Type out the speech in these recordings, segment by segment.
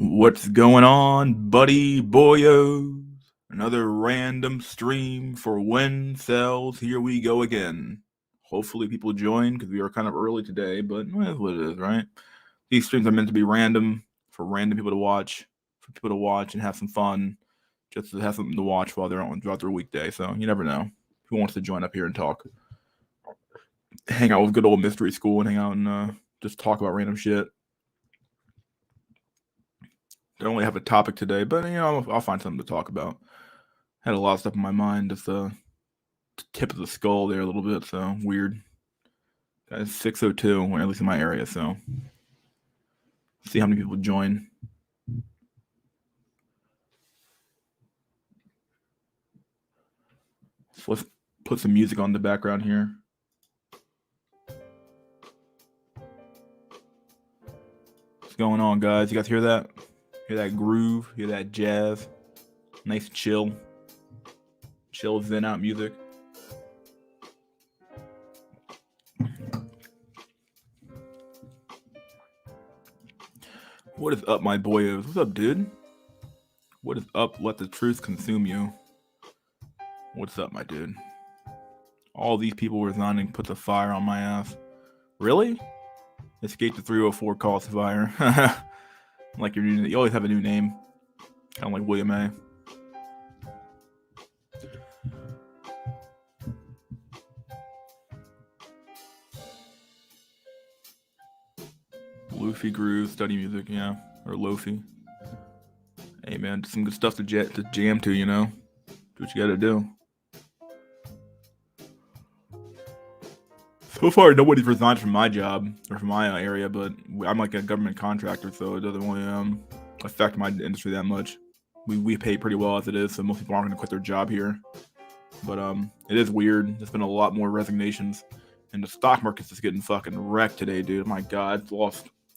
What's going on, buddy boyos? Another random stream for WINcels. Here we go again. Hopefully people join because we are kind of early today, but that's what it is, right? These streams are meant to be random for random people to watch, and have some fun, just to have something to watch while they're on throughout their weekday. So you never know who wants to join up here and talk, hang out with good old mystery school, and hang out and just talk about random shit. Don't really have a topic today, but I'll find something to talk about. Had a lot of stuff in my mind, just the tip of the skull there a little bit, so weird. Guys, 602, or at least in my area, so see how many people join. So let's put some music on the background here. What's going on, guys? You guys hear that? Hear that groove? Hear that jazz? Nice chill zen out music. What is up, my boyos? What's up, dude? What is up? Let the truth consume you. What's up, my dude? All these people resigning puts a fire on my ass. Really? Escape the 304 calls fire. Like you always have a new name. Kind of like William A. Lofi groove, study music, yeah. Or Lofi. Hey man, some good stuff to jam to, Do what you gotta do. So far, nobody's resigned from my job or from my area, but I'm like a government contractor, so it doesn't really affect my industry that much. We pay pretty well as it is, so most people aren't going to quit their job here. But it is weird. There's been a lot more resignations, and the stock market's just getting fucking wrecked today, dude. My God, I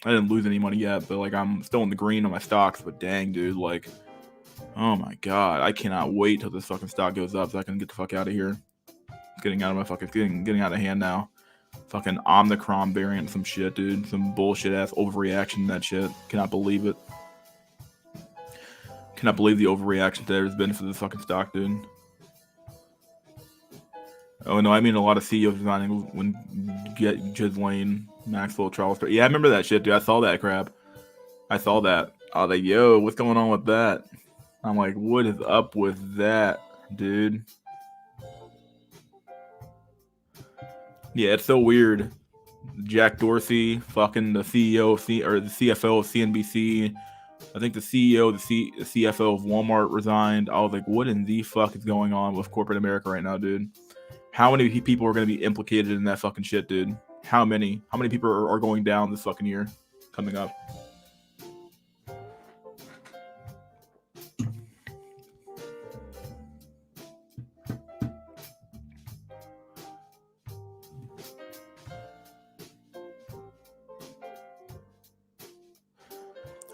didn't lose any money yet, but like I'm still in the green on my stocks. But dang, dude, like, oh my God, I cannot wait till this fucking stock goes up so I can get the fuck out of here. It's getting out of hand now. Fucking Omicron variant, some shit, dude. Some bullshit ass overreaction to that shit. Cannot believe it. Cannot believe the overreaction there's been for this fucking stock, dude. Oh no, I mean a lot of CEOs resigning when Ghislaine Maxwell Charles. Yeah, I remember that shit, dude. I saw that crap. I saw that. I was like, yo, what's going on with that? I'm like, what is up with that, dude? Yeah, it's so weird. Jack Dorsey, fucking the CEO or the CFO of CNBC. I think the CEO, the CFO of Walmart resigned. I was like, what in the fuck is going on with corporate America right now, dude? How many people are going to be implicated in that fucking shit, dude? How many? How many people are going down this fucking year coming up?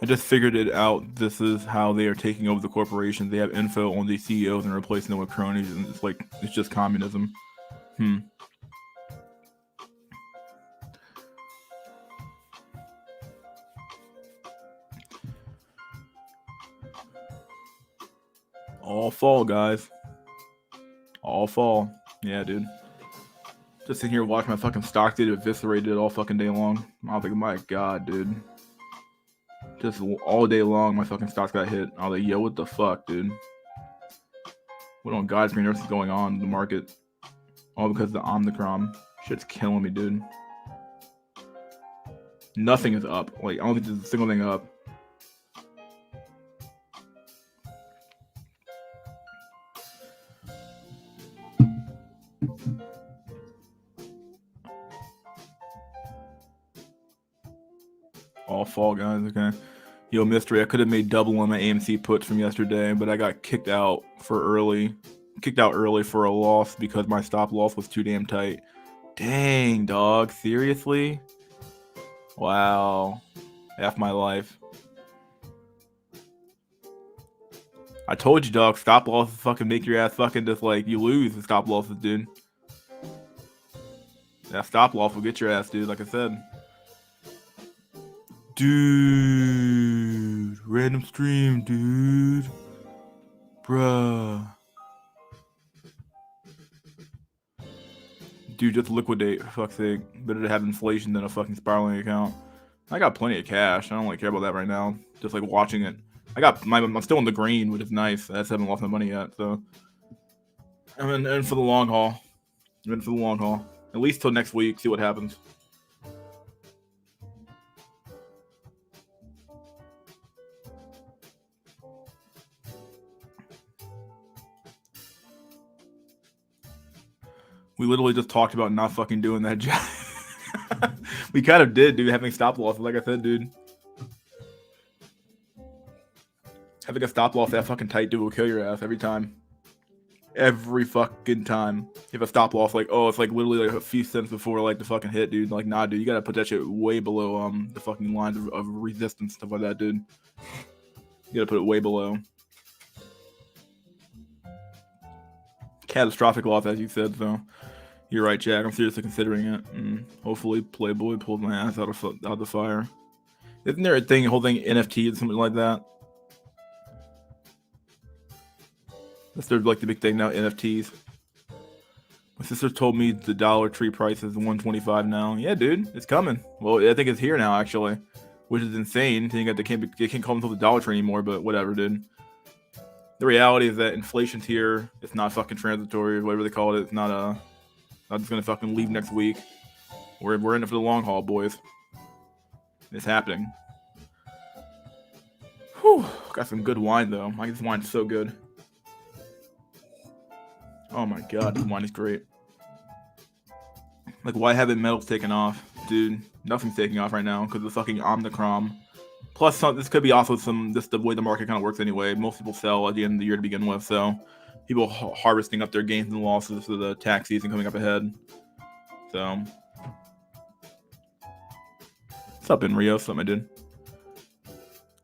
I just figured it out. This is how they are taking over the corporations. They have info on these CEOs and replacing them with cronies, and it's just communism. All fall, guys. All fall. Yeah, dude. Just sitting here watching my fucking stock get eviscerated all fucking day long. I was like, my God, dude. Just all day long, my fucking stocks got hit. I was like, yo, what the fuck, dude? What on God's green earth is going on in the market? All because of the Omicron. Shit's killing me, dude. Nothing is up. Like, I don't think there's a single thing up. All fall, guys, okay. Yo, mystery, I could have made double on my AMC puts from yesterday, but I got kicked out early for a loss because my stop loss was too damn tight. Dang, dog, seriously? Wow. Half my life. I told you, dog, stop losses fucking make your ass fucking just like, you lose the stop losses, dude. That stop loss will get your ass, dude, like I said. Dude, random stream, dude. Bruh. Dude, just liquidate, for fuck's sake. Better to have inflation than a fucking spiraling account. I got plenty of cash. I don't really care about that right now. Just like watching it. I'm still in the green, which is nice. I just haven't lost my money yet, so. I'm in for the long haul. I'm in for the long haul. At least till next week, see what happens. We literally just talked about not fucking doing that job. We kind of did, dude, having stop loss. Like I said, dude. Having a stop loss that fucking tight, dude, will kill your ass every time. Every fucking time. You have a stop loss, like, oh, it's like literally like a few cents before like the fucking hit, dude. Like, nah, dude, you gotta put that shit way below the fucking lines of resistance, stuff like that, dude. You gotta put it way below. Catastrophic loss, as you said, so you're right, Jack. I'm seriously considering it. Hopefully, Playboy pulls my ass out of the fire. Isn't there a whole thing NFT or something like that? That's like the big thing now, NFTs. My sister told me the Dollar Tree price is $125 now. Yeah, dude, it's coming. Well, I think it's here now, actually, which is insane. They can't call themselves the Dollar Tree anymore, but whatever, dude. The reality is that inflation's here. It's not fucking transitory, or whatever they call it. It's not just gonna fucking leave next week. We're in it for the long haul, boys. It's happening. Whew. Got some good wine though. This wine's so good. Oh my god, this wine is great. Like, why haven't metals taken off? Dude, nothing's taking off right now because of the fucking Omicron. Plus, this could be also just the way the market kind of works anyway. Most people sell at the end of the year to begin with, so people harvesting up their gains and losses for the tax season coming up ahead. So, what's up, in Rio? Something I did.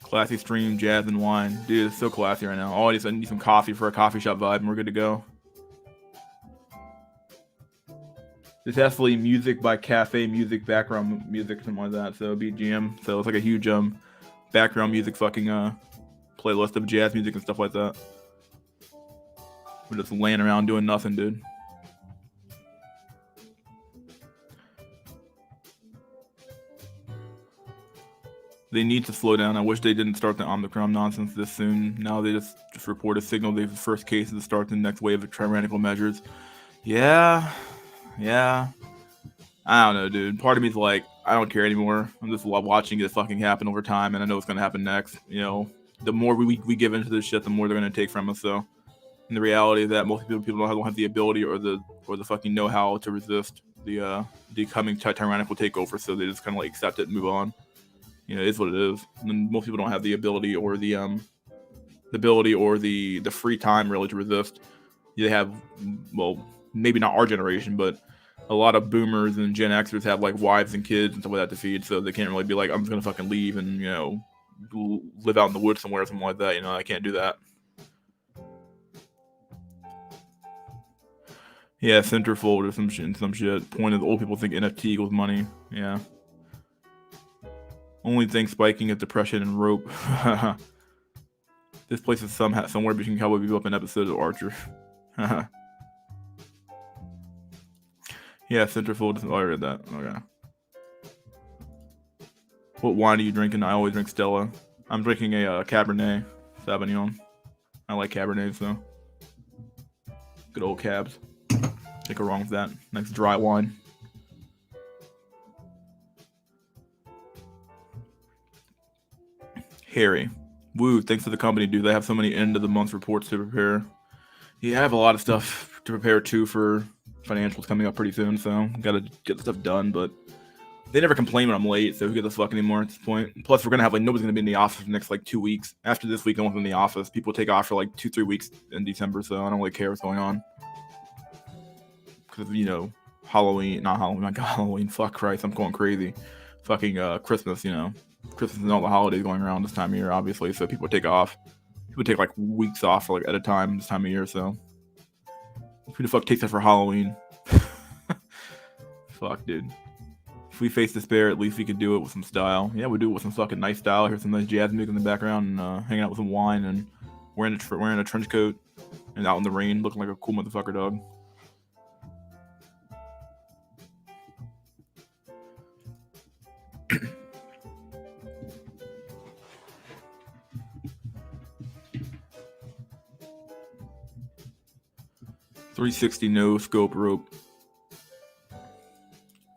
Classy stream, jazz, and wine. Dude, it's so classy right now. Oh, I need some coffee for a coffee shop vibe, and we're good to go. It's definitely music by cafe music, background music, something like that. So BGM. So it's like a huge background music fucking playlist of jazz music and stuff like that. We're just laying around doing nothing, dude. They need to slow down. I wish they didn't start the Omicron nonsense this soon. Now they just report a signal they have the first cases to start the next wave of tyrannical measures. Yeah. I don't know, dude. Part of me is like, I don't care anymore. I'm just watching it fucking happen over time, and I know what's gonna happen next. You know, the more we give into this shit, the more they're gonna take from us. So, and the reality is that most people don't have the ability or the fucking know-how to resist the coming tyrannical takeover. So they just kind of like accept it and move on. You know, it is what it is. And most people don't have the ability or the free time really to resist. They have, well, maybe not our generation, but a lot of boomers and Gen Xers have like wives and kids and stuff like that to feed, so they can't really be like, I'm just gonna fucking leave and, you know, live out in the woods somewhere or something like that. You know, I can't do that. Yeah, centerfold or some shit. Point is, old people think NFT equals money. Yeah. Only thing spiking is depression and rope. This place is somewhere between Cowboy Bebop and episodes of Archer. Yeah, centerfold. Oh, I read that. Okay. What wine are you drinking? I always drink Stella. I'm drinking a Cabernet Sauvignon. I like Cabernets, though. Good old cabs. Can't go wrong with that. Nice dry wine. Harry. Woo, thanks for the company, dude. They have so many end of the month reports to prepare. Yeah, I have a lot of stuff to prepare, too, for financials coming up pretty soon, so gotta get the stuff done, but they never complain when I'm late, so who gives a fuck anymore at this point? Plus, we're gonna have like nobody's gonna be in the office for the next like 2 weeks. After this week, no one's in the office. People take off for like 2-3 weeks in December, so I don't really care what's going on. Because, you know, Halloween, fuck Christ, I'm going crazy. Fucking Christmas, you know. Christmas and all the holidays going around this time of year, obviously, so people take off. People take like weeks off for, like, at a time this time of year, so who the fuck takes that for Halloween? Fuck, dude. If we face despair, at least we could do it with some style. Yeah, we do it with some fucking nice style. Here's some nice jazz music in the background, and hanging out with some wine, and wearing a trench coat, and out in the rain, looking like a cool motherfucker, dog. .360 no scope rope.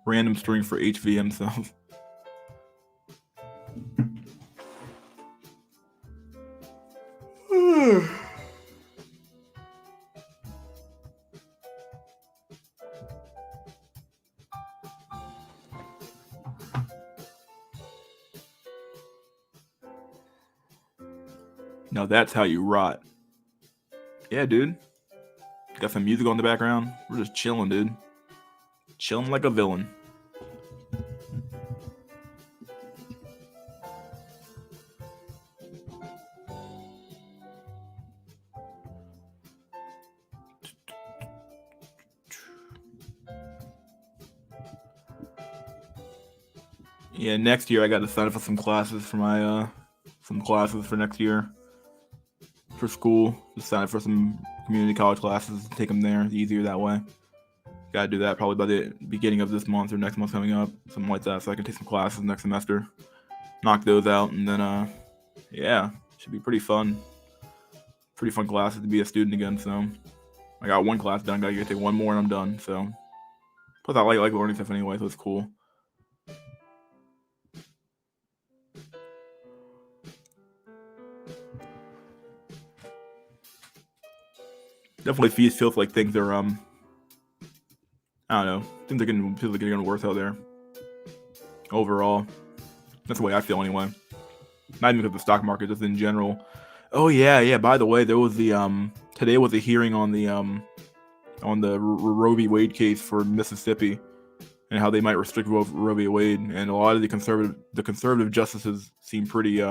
Random string for HVM cells. Now that's how you rot. Yeah, dude. Got some music on the background. We're just chilling, dude. Chilling like a villain. Yeah, next year I got to sign up for some classes for my for next year for school. Just sign up for some community college classes. Take them there. It's easier that way. Got to do that probably by the beginning of this month or next month coming up, something like that, so I can take some classes next semester, knock those out, and then yeah, should be pretty fun. Pretty fun classes to be a student again. So I got one class done. Gotta take one more and I'm done. So plus I like learning stuff anyway, so it's cool. Definitely feels like things are I don't know, things are getting worse out there. Overall, that's the way I feel anyway. Not even because of the stock market, just in general. Oh yeah. By the way, there was the today was a hearing on the Roe v. Wade case for Mississippi, and how they might restrict Roe v. Wade, and a lot of the conservative justices seem pretty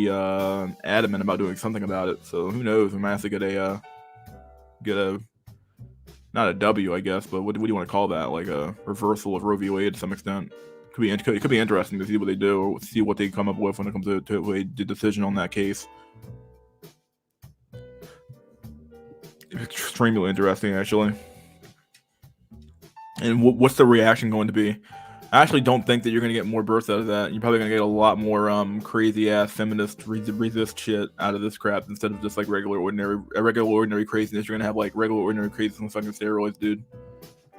adamant about doing something about it. So who knows? We might have to get a not a W, I guess, but what do you want to call that? Like a reversal of Roe v. Wade to some extent. It could be interesting to see what they do, or see what they come up with when it comes to the decision on that case. Extremely interesting, actually. And what's the reaction going to be? I actually don't think that you're going to get more births out of that. You're probably going to get a lot more crazy ass feminist resist shit out of this crap, instead of just like regular ordinary craziness. You're going to have like regular ordinary craziness on fucking steroids, dude.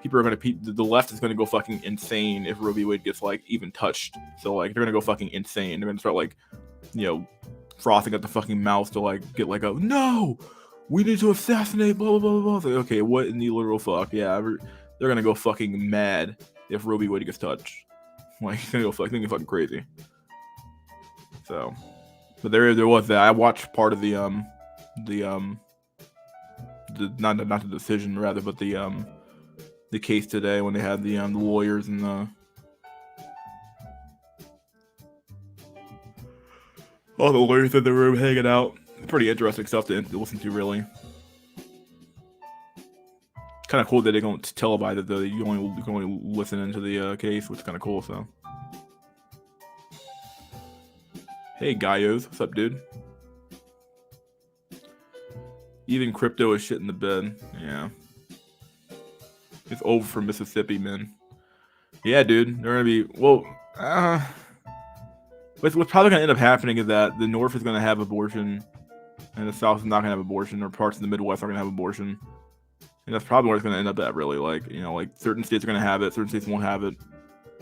People are going to the left is going to go fucking insane if Roe v. Wade gets like even touched. So like they're going to go fucking insane. They're going to start like, frothing at the fucking mouth to like get like a no, we need to assassinate blah blah blah blah. Like, okay, what in the literal fuck? Yeah, they're going to go fucking mad if Roe v. Wade gets touched. Like he's going to go fucking crazy. So, but there was that. I watched part of the not the decision rather, but the case today when they had the lawyers and all the lawyers in the room hanging out. Pretty interesting stuff to listen to, really. Kind of cool that they don't televise it, though. You can only listen into the case, which is kind of cool. So, hey, Gaios, what's up, dude? Even crypto is shit in the bed. Yeah. It's over for Mississippi, man. Yeah, dude. They're gonna be what's probably gonna end up happening is that the North is gonna have abortion, and the South is not gonna have abortion, or parts of the Midwest are gonna have abortion. And that's probably where it's gonna end up at, really. Like, like certain states are gonna have it, certain states won't have it.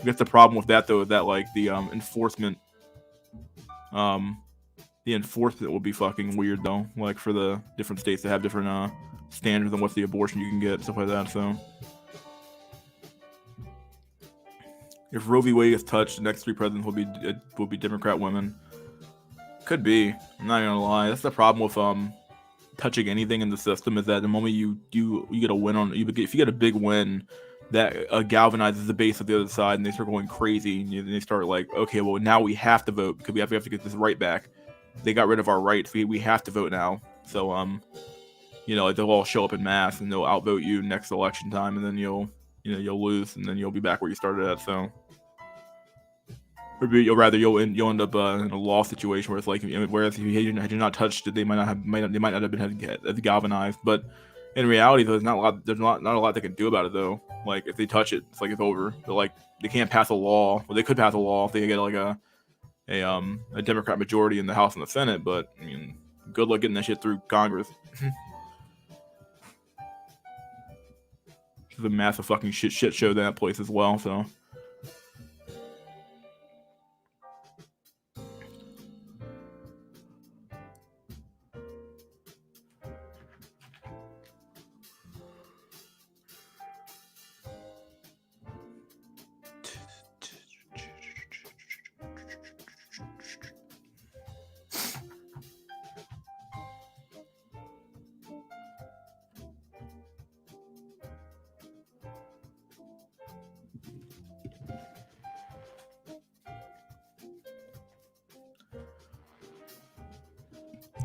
I guess the problem with that, though, is that like the enforcement will be fucking weird, though. Like for the different states that have different standards on what's the abortion you can get, stuff like that. So if Roe v. Wade is touched, the next 3 presidents will be Democrat women. Could be. I'm not gonna lie. That's the problem with touching anything in the system, is that the moment you get a win if you get a big win, that galvanizes the base of the other side, and they start going crazy, and they start like, okay, well now we have to vote because we have to get this right back. They got rid of our rights. We have to vote now. So like they'll all show up in mass and they'll outvote you next election time, and then you'll you'll lose, and then you'll be back where you started at. So, you'll end up in a loss situation where it's like, whereas if you had not touched it, they might not have been as galvanized. But in reality, though, there's not a lot they can do about it though. Like if they touch it, it's like it's over. But like they can't pass a law. Well, they could pass a law if they get like a Democrat majority in the House and the Senate. But I mean, good luck getting that shit through Congress. It's a massive fucking shit show that place as well. So.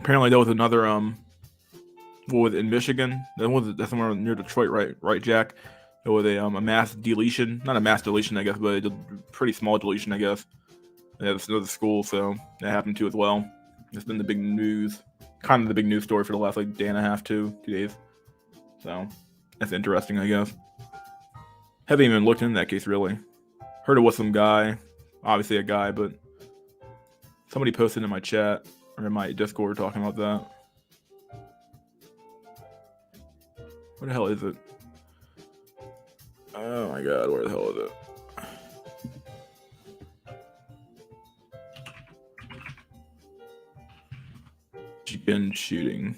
Apparently, there was another in Michigan. That's somewhere near Detroit, right, Jack. There was a mass deletion, not a mass deletion, I guess, but a pretty small deletion, I guess. It's another school, so that happened too as well. It's been the big news, kind of the big news story for the last like day and a half, 2 days. So that's interesting, I guess. Haven't even looked into that case really. Heard it was some guy, obviously a guy, but somebody posted in my chat or in my Discord talking about that. Where the hell is it? Oh my god, where the hell is it? Chicken shooting.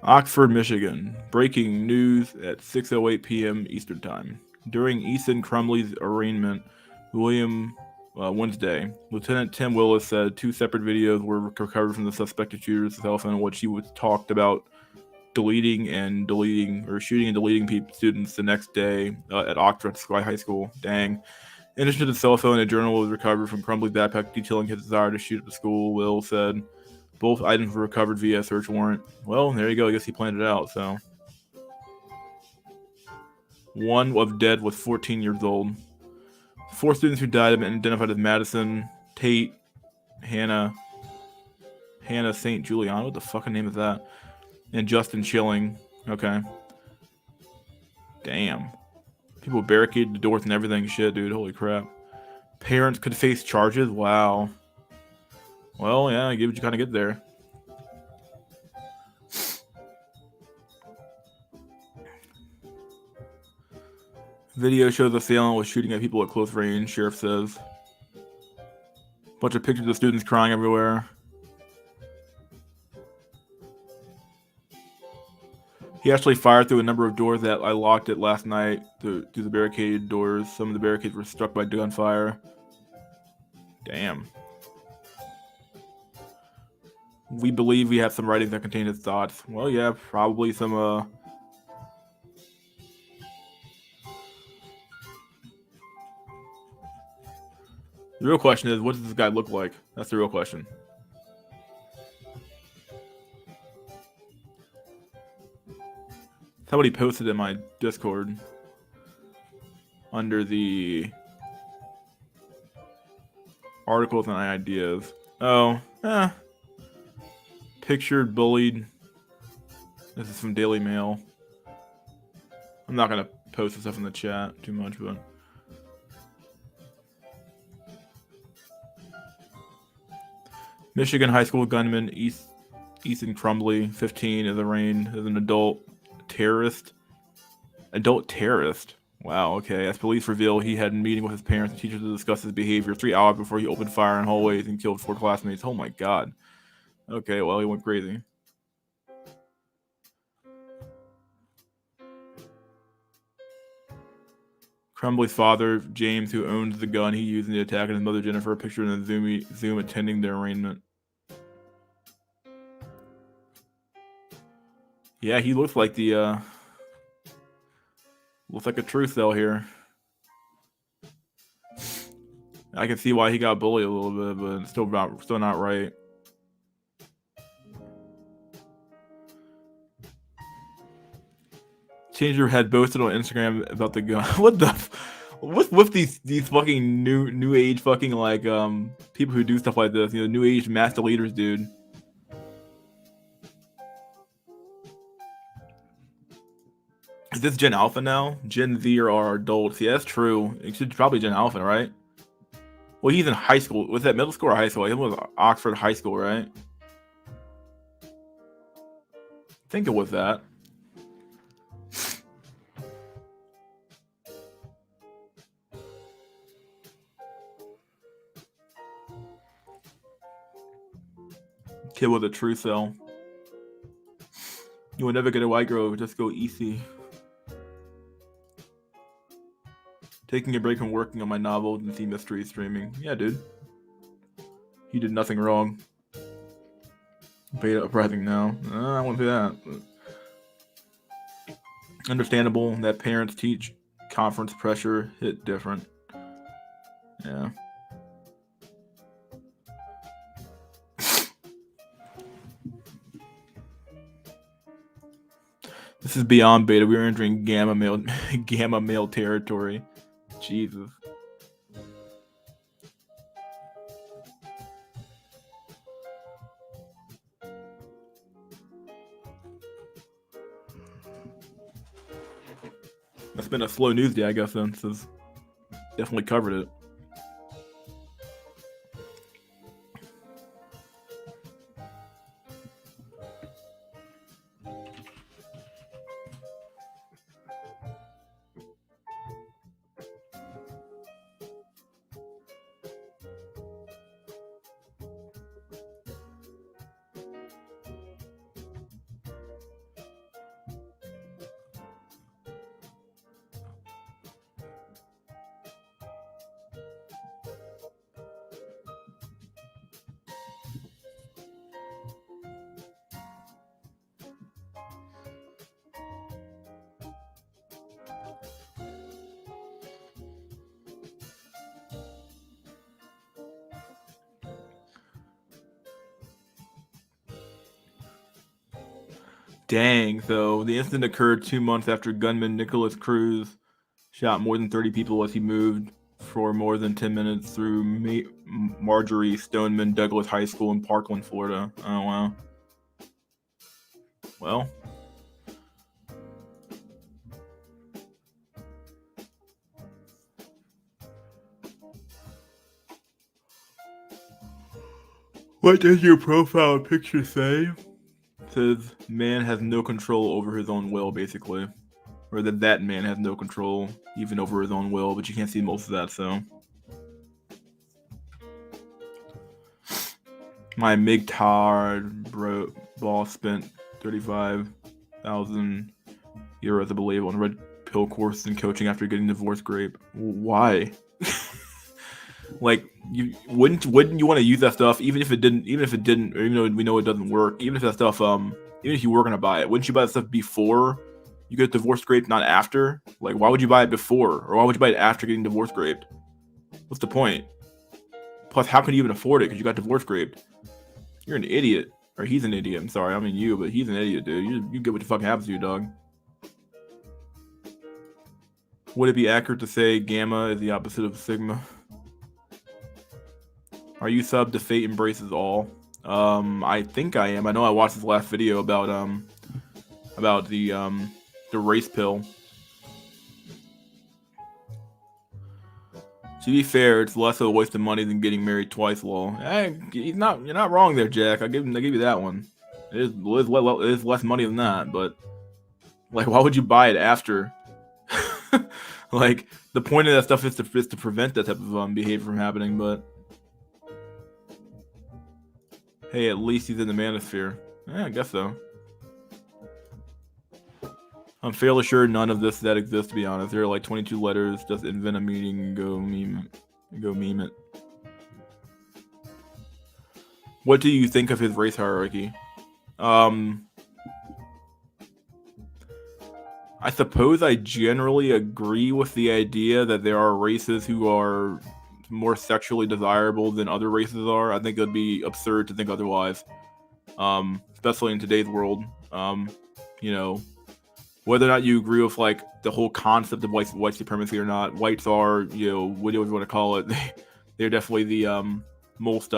Oxford, Michigan. Breaking news at 6:08 p.m. Eastern Time. During Ethan Crumley's arraignment, Wednesday, Lieutenant Tim Willis said 2 separate videos were recovered from the suspected shooter's cell phone in which he was talked about shooting and deleting students the next day at Oxford High School. Dang. In addition to the cell phone, a journal was recovered from Crumbley's backpack detailing his desire to shoot at the school, Will said. Both items were recovered via a search warrant. Well, there you go. I guess he planned it out, so. One of dead was 14 years old. 4 students who died have been identified as Madison, Tate, Hannah St. Juliana. What the fucking name is that? And Justin Chilling. Okay. Damn. People barricaded the doors and everything. Shit, dude. Holy crap. Parents could face charges? Wow. Well, yeah, I get what you kind of get there. Video shows the assailant was shooting at people at close range, sheriff says. Bunch of pictures of students crying everywhere. He actually fired through a number of doors that I locked it last night through the barricaded doors. Some of the barricades were struck by gunfire. Damn. We believe we have some writings that contain his thoughts. Well, yeah, probably some, The real question is, what does this guy look like? That's the real question. Somebody posted in my Discord under the articles and ideas. Oh, pictured bullied. This is from Daily Mail. I'm not gonna post this stuff in the chat too much, but Michigan high school gunman Ethan Crumbley, 15, is arraigned as an adult terrorist. Adult terrorist. Wow, okay. As police reveal, he had a meeting with his parents and teachers to discuss his behavior 3 hours before he opened fire in hallways and killed 4 classmates. Oh my god. Okay, well, he went crazy. Crumbley's father, James, who owned the gun he used in the attack, and his mother, Jennifer, pictured in the Zoom attending their arraignment. Yeah, he looks like the, looks like a true cell here. I can see why he got bullied a little bit, but it's still not right. Changer had posted on Instagram about the gun. What the? What's with these fucking new age fucking like people who do stuff like this? You know, new age master leaders, dude. Is this Gen Alpha now? Gen Z are adults. Yeah, that's true. It should probably Gen Alpha, right? Well, he's in high school. Was that middle school or high school? It was Oxford High School, right? I think it was that. Kid with a true cell. You will never get a white girl. Just go easy. Taking a break from working on my novel and see mystery streaming. Yeah, dude. He did nothing wrong. Beta uprising now. I won't do that. But understandable that parents teach. Conference pressure hit different. Yeah. This is beyond beta. We are entering gamma male territory. Jesus. It's been a slow news day, I guess, then. So definitely covered it. Dang, though. The incident occurred 2 months after gunman Nicholas Cruz shot more than 30 people as he moved for more than 10 minutes through Marjorie Stoneman Douglas High School in Parkland, Florida. Oh, wow. Well. What does your profile picture say? Says man has no control over his own will, basically. Or that man has no control even over his own will, but you can't see most of that, so. My MGTOW boss spent 35,000 euros, I believe, on red pill courses and coaching after getting divorce grape. Why? Like, you wouldn't you want to use that stuff even if it didn't, or even though we know it doesn't work, even if that stuff even if you were gonna buy it, wouldn't you buy that stuff before you get divorce raped, not after? Like, why would you buy it before, or why would you buy it after getting divorce raped? What's the point? Plus, how can you even afford it because you got divorce raped? You're an idiot, or he's an idiot. I'm sorry, I mean you, but he's an idiot, dude. You get what the fuck happens to you, dog. Would it be accurate to say gamma is the opposite of sigma? Are you sub to Fate Embraces All? I think I am. I know I watched this last video about the race pill. To be fair, it's less of a waste of money than getting married twice, lol. You're not wrong there, Jack. I give you that one. It is less money than that, but like, why would you buy it after? Like, the point of that stuff is to prevent that type of behavior from happening, but hey, at least he's in the manosphere. Yeah, I guess so. I'm fairly sure none of that exists, to be honest. There are like 22 letters. Just invent a meaning and go meme it. What do you think of his race hierarchy? I suppose I generally agree with the idea that there are races who are more sexually desirable than other races are. I think it would be absurd to think otherwise, especially in today's world. You know, whether or not you agree with like the whole concept of white supremacy or not, whites are, whatever you want to call it, they're definitely the most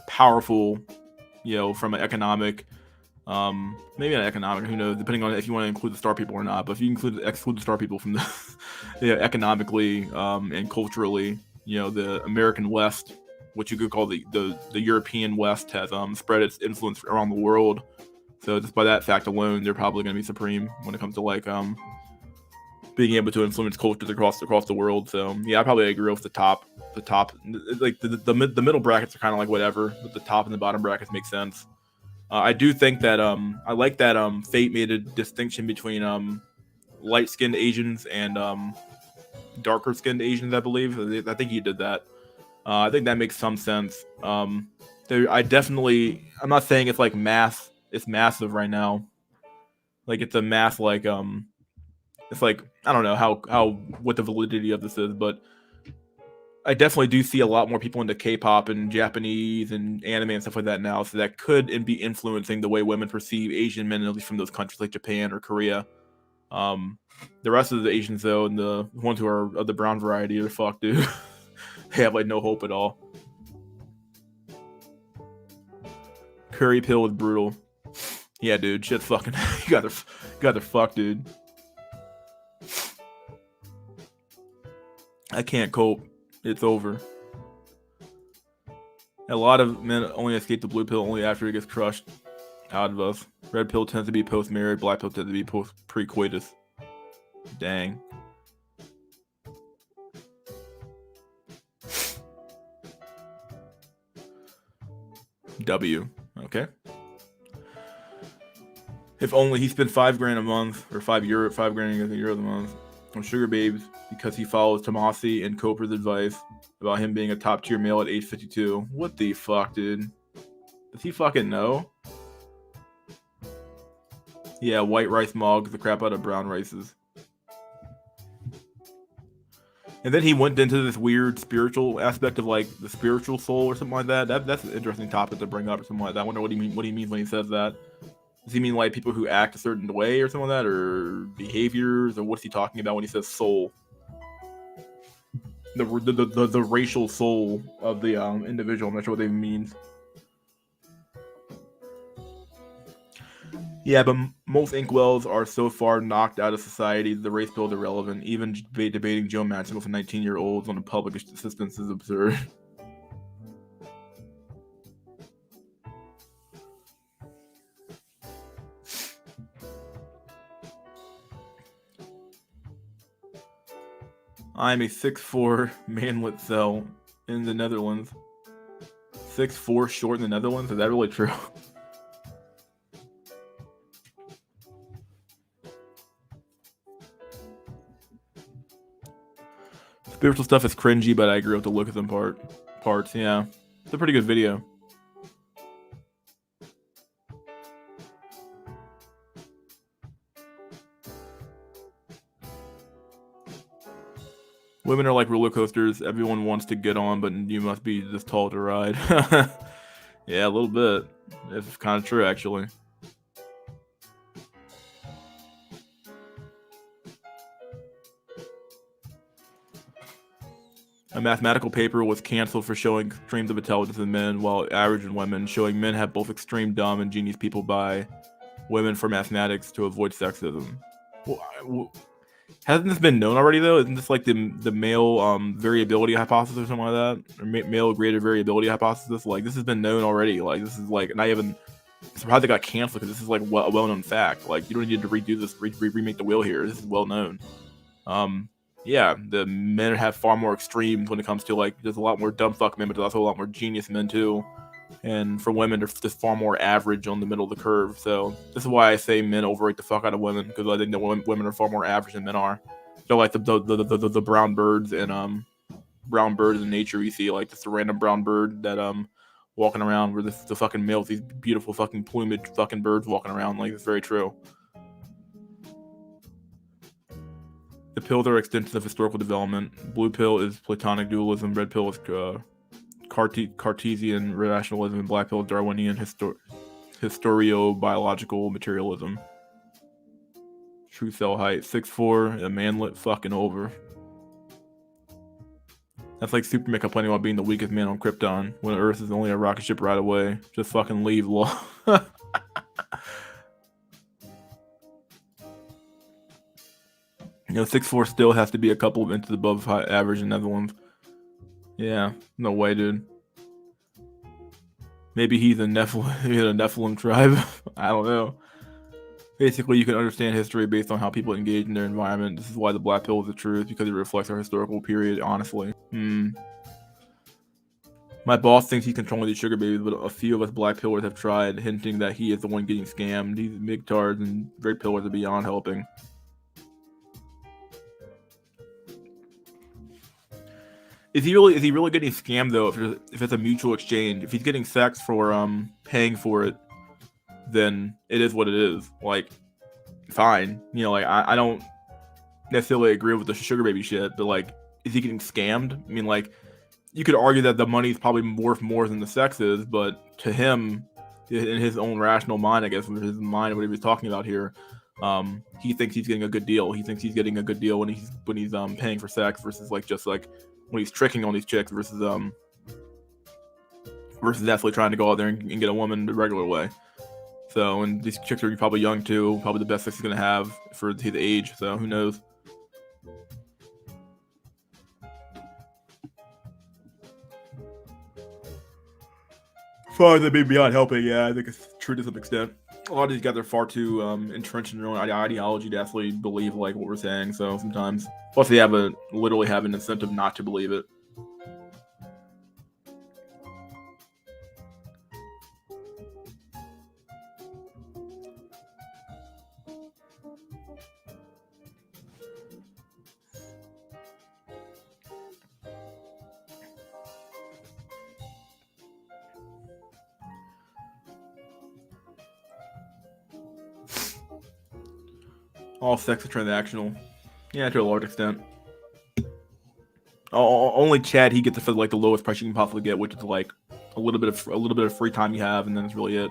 powerful, from an economic, maybe not economic, who knows, depending on if you want to include the star people or not. But if you exclude the star people from the economically and culturally, the American West, which you could call the European West, has spread its influence around the world. So just by that fact alone, they're probably going to be supreme when it comes to like being able to influence cultures across the world. So yeah, I probably agree with the top, like the middle brackets are kind of like whatever, but the top and the bottom brackets make sense. I do think that I like that Fate made a distinction between light-skinned Asians and darker-skinned Asians. I believe. I think he did that. I think that makes some sense. I'm not saying it's like mass. It's massive right now. Like it's a mass like it's like I don't know how what the validity of this is, but I definitely do see a lot more people into K-pop and Japanese and anime and stuff like that now. So that could be influencing the way women perceive Asian men, at least from those countries like Japan or Korea. The rest of the Asians though, and the ones who are of the brown variety, are fucked, dude. They have like no hope at all. Curry pill was brutal. Yeah, dude, shit fucking you got their fucked, dude. I can't cope. It's over. A lot of men only escape the blue pill only after it gets crushed out of us. Red pill tends to be post-marriage, black pill tends to be pre-coitus. Dang. W. Okay. If only he spent $5,000 a month, or €5,000 a month on sugar babes because he follows Tomasi and Copra's advice about him being a top tier male at age 52. What the fuck, dude? Does he fucking know? Yeah, white rice mogs the crap out of brown rices. And then he went into this weird spiritual aspect of like the spiritual soul or something like that. That's an interesting topic to bring up or something like that. I wonder what he means when he says that. Does he mean like people who act a certain way or something like that, or behaviors, or what's he talking about when he says soul? The racial soul of the individual. I'm not sure what that means. Yeah, but most inkwells are so far knocked out of society the race pill is irrelevant. Even debating Joe Madsen with 19-year-olds on a public assistance is absurd. I'm a 6'4" manlet cell in the Netherlands. 6'4" short in the Netherlands? Is that really true? Spiritual stuff is cringy, but I agree with the look of them parts. Yeah, it's a pretty good video. Women are like roller coasters. Everyone wants to get on, but you must be this tall to ride. Yeah, a little bit. It's kind of true, actually. A mathematical paper was canceled for showing extremes of intelligence in men, while average in women, showing men have both extreme dumb and genius people by women for mathematics to avoid sexism. Hasn't this been known already, though? Isn't this like the male variability hypothesis or something like that? Or male greater variability hypothesis? Like, this has been known already. Like, this is like not even surprised it got canceled because this is like a well-known fact. Like, you don't need to redo this, remake the wheel here. This is well known. Yeah, the men have far more extremes when it comes to like. There's a lot more dumb fuck men, but there's also a lot more genius men too. And for women, they're just far more average on the middle of the curve. So this is why I say men overrate the fuck out of women, because I think that women are far more average than men are. So like the brown birds and brown birds in nature, you see like just a random brown bird that walking around, where the fucking male with these beautiful fucking plumage fucking birds walking around. Like, it's very true. The pills are extensions of historical development. Blue pill is Platonic dualism. Red pill is Cartesian rationalism, and black pill is Darwinian historiobiological materialism. True cell height 6'4", a manlet fucking over. That's like Superman complaining about being the weakest man on Krypton when Earth is only a rocket ship right away. Just fucking leave, lol. 6'4" still has to be a couple of inches above average in Netherlands. Yeah, no way, dude. Maybe he's a Nephilim tribe. I don't know. Basically, you can understand history based on how people engage in their environment. This is why the black pill is the truth, because it reflects our historical period, honestly. My boss thinks he's controlling these sugar babies, but a few of us black pillars have tried, hinting that he is the one getting scammed. These migtards and red pillars are beyond helping. Is he really getting scammed though? If it's a mutual exchange, if he's getting sex for paying for it, then it is what it is. Like, fine. Like I don't necessarily agree with the sugar baby shit, but like, is he getting scammed? I mean, like, you could argue that the money's probably worth more than the sex is, but to him, in his own rational mind, I guess, in his mind, what he was talking about here, he thinks he's getting a good deal. He thinks he's getting a good deal when he's paying for sex versus like just like when he's tricking on these chicks versus actually trying to go out there and get a woman the regular way. So, and these chicks are probably young too, probably the best sex he's gonna have for his age. So who knows? As far as it being beyond helping, yeah, I think it's true to some extent. A lot of these guys are far too entrenched in their own ideology to actually believe like what we're saying. So sometimes, plus they literally have an incentive not to believe it. All sex is transactional. Yeah, to a large extent. Only Chad, he gets it for like the lowest price you can possibly get, which is like a little bit of free time you have, and then that's really it.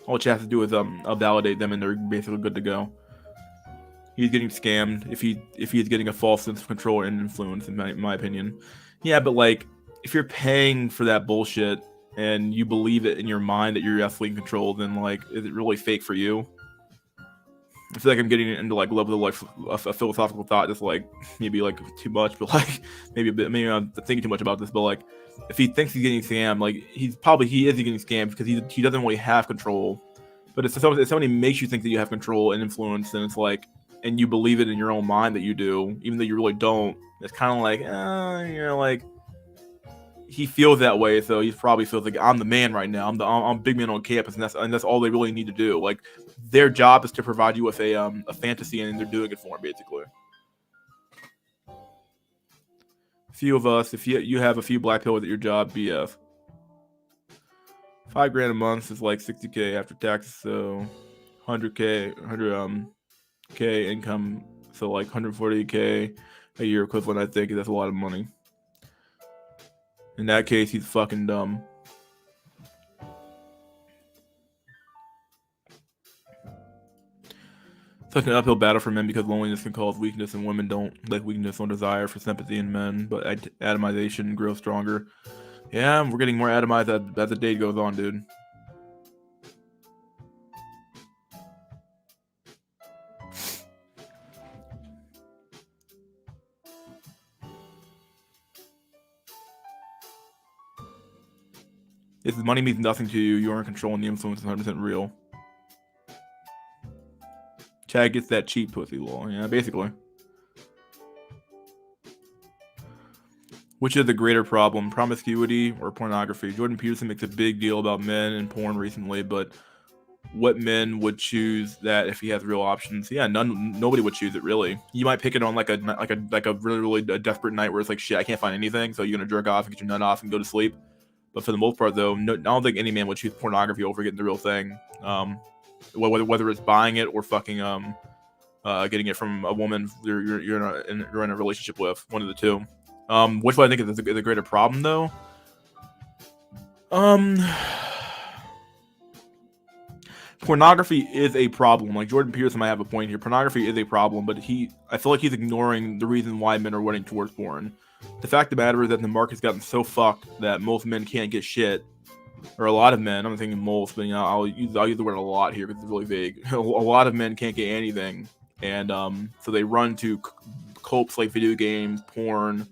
All Chad has to do is validate them, and they're basically good to go. He's getting scammed if he's getting a false sense of control and influence, in my opinion. Yeah, but like if you're paying for that bullshit and you believe it in your mind that you're actually in control, then like is it really fake for you? I feel like I'm getting into like level of like a philosophical thought, just like maybe like too much, but like maybe I'm thinking too much about this. But like, if he thinks he's getting scammed, like he is getting scammed because he doesn't really have control. But if somebody makes you think that you have control and influence, then it's like, and you believe it in your own mind that you do, even though you really don't. It's kind of like, like he feels that way, so he probably feels like I'm the man right now. I'm big man on campus, and that's all they really need to do. Like their job is to provide you with a fantasy, and they're doing it for him basically. Few of us, if you have a few black pillars at your job, BF. $5,000 a month is like $60K after taxes, so 100K income, so like 140K a year equivalent. I think that's a lot of money. In that case, he's fucking dumb. It's like an uphill battle for men because loneliness can cause weakness, and women don't like weakness or desire for sympathy in men, but atomization grows stronger. Yeah, we're getting more atomized as the day goes on, dude. If money means nothing to you, you're in control and the influence is 100% real. Chad gets that cheap pussy law. Yeah, basically. Which is the greater problem, promiscuity or pornography? Jordan Peterson makes a big deal about men and porn recently, but what men would choose that if he has real options? Yeah, nobody would choose it really. You might pick it on like a really desperate night where it's like shit, I can't find anything, so you're gonna jerk off and get your nut off and go to sleep. But for the most part, though, I don't think any man would choose pornography over getting the real thing. Whether it's buying it or fucking getting it from a woman you're in a relationship with, one of the two. Which one I think is a greater problem, though. pornography is a problem. Like Jordan Peterson might have a point here. Pornography is a problem, but I feel like he's ignoring the reason why men are running towards porn. The fact of the matter is that the market's gotten so fucked that most men can't get shit, or a lot of men. I'm not thinking most, but you know, I'll use the word a lot here because it's really vague. A lot of men can't get anything, and so they run to copes like video games, porn,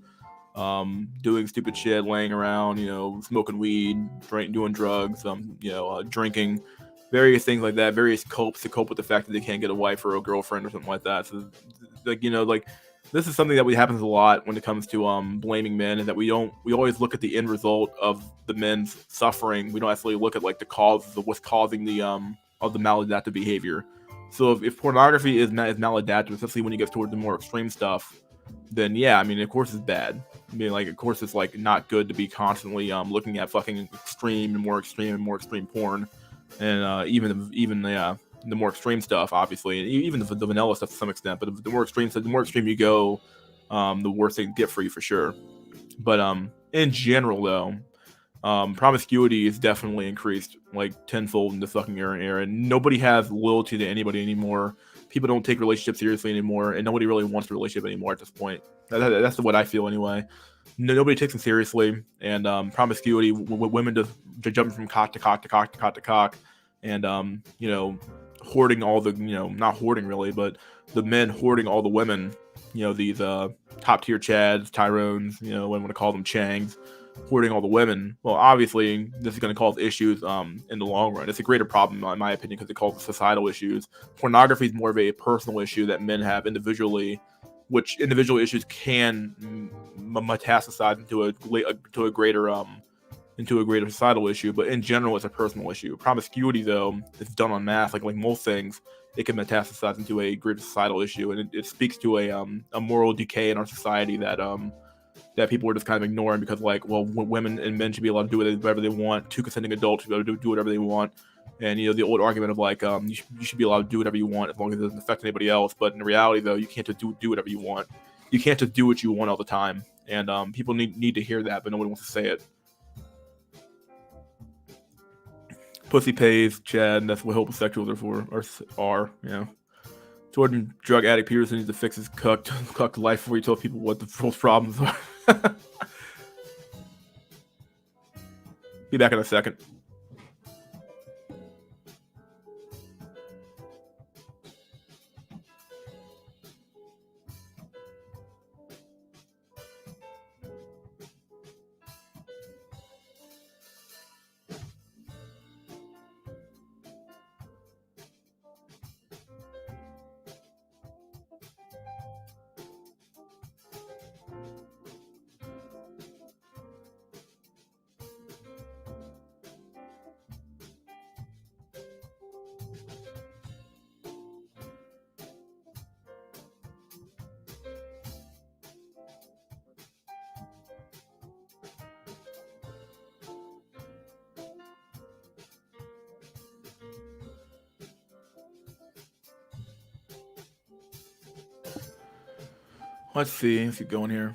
doing stupid shit, laying around, you know, smoking weed, doing drugs, drinking, various things like that, various copes to cope with the fact that they can't get a wife or a girlfriend or something like that. So, like, you know, like this is something that happens a lot when it comes to blaming men, is that we always look at the end result of the men's suffering. We don't actually look at like the causes of what's causing the of the maladaptive behavior. So if pornography is maladaptive, especially when you get towards the more extreme stuff, then yeah, I mean, of course it's bad. I mean, like, of course it's like not good to be constantly looking at fucking extreme and more extreme porn, and even the more extreme stuff, obviously, and even the vanilla stuff to some extent. But the more extreme you go, the worse they get for you for sure. But in general though, promiscuity is definitely increased like tenfold in this fucking era, and nobody has loyalty to anybody anymore. People don't take relationships seriously anymore, and nobody really wants a relationship anymore at this point. That's what I feel anyway. Nobody takes them seriously, and promiscuity, women just jumping from cock to cock to cock to cock to cock, and you know, hoarding all the, you know, not hoarding really, but the men hoarding all the women. You know, these top tier Chads, Tyrones, you know, I want to call them Changs, hoarding all the women. Well, obviously, this is going to cause issues in the long run. It's a greater problem, in my opinion, because it causes societal issues. Pornography is more of a personal issue that men have individually, which individual issues can metastasize into a greater societal issue. But in general, it's a personal issue. Promiscuity, though, is done en masse. Like most things, it can metastasize into a greater societal issue, and it speaks to a moral decay in our society that people are just kind of ignoring, because, like, well, women and men should be allowed to do whatever they want. Two consenting adults should be able to do whatever they want. And, you know, the old argument of like, you should be allowed to do whatever you want as long as it doesn't affect anybody else. But in reality, though, you can't just do whatever you want. You can't just do what you want all the time. And people need to hear that, but nobody wants to say it. Pussy pays, Chad. That's what homosexuals are for, or you know. Jordan drug addict Peterson needs to fix his cucked life before he tells people what the real problems are. Be back in a second. Let's see if you go in here.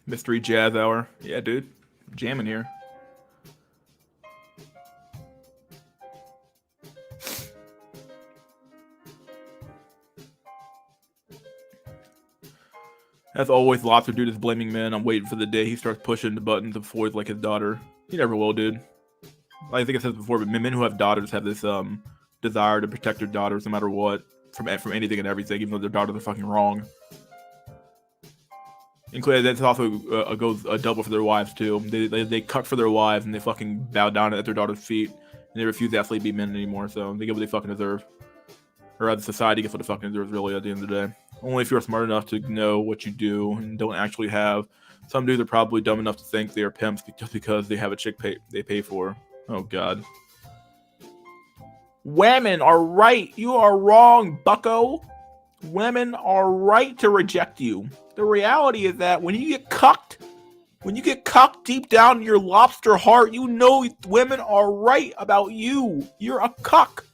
Mystery Jazz Hour. Yeah, dude. Jamming here. As always, Lobster Dude is blaming men. I'm waiting for the day he starts pushing the buttons of Floyd like his daughter. He never will, dude. I think I said this before, but men who have daughters have this desire to protect their daughters no matter what, from anything and everything, even though their daughters are fucking wrong. Including that's also goes a double for their wives too. They cuck for their wives and they fucking bow down at their daughter's feet, and they refuse to actually be men anymore. So they get what they fucking deserve, or rather, society gets what it fucking deserves. Really, at the end of the day, only if you're smart enough to know what you do and don't actually have. Some dudes are probably dumb enough to think they are pimps just because they have a chick they pay for. Oh God. Women are right. You are wrong, bucko. Women are right to reject you. The reality is that when you get cucked deep down in your lobster heart, you know women are right about you. You're a cuck.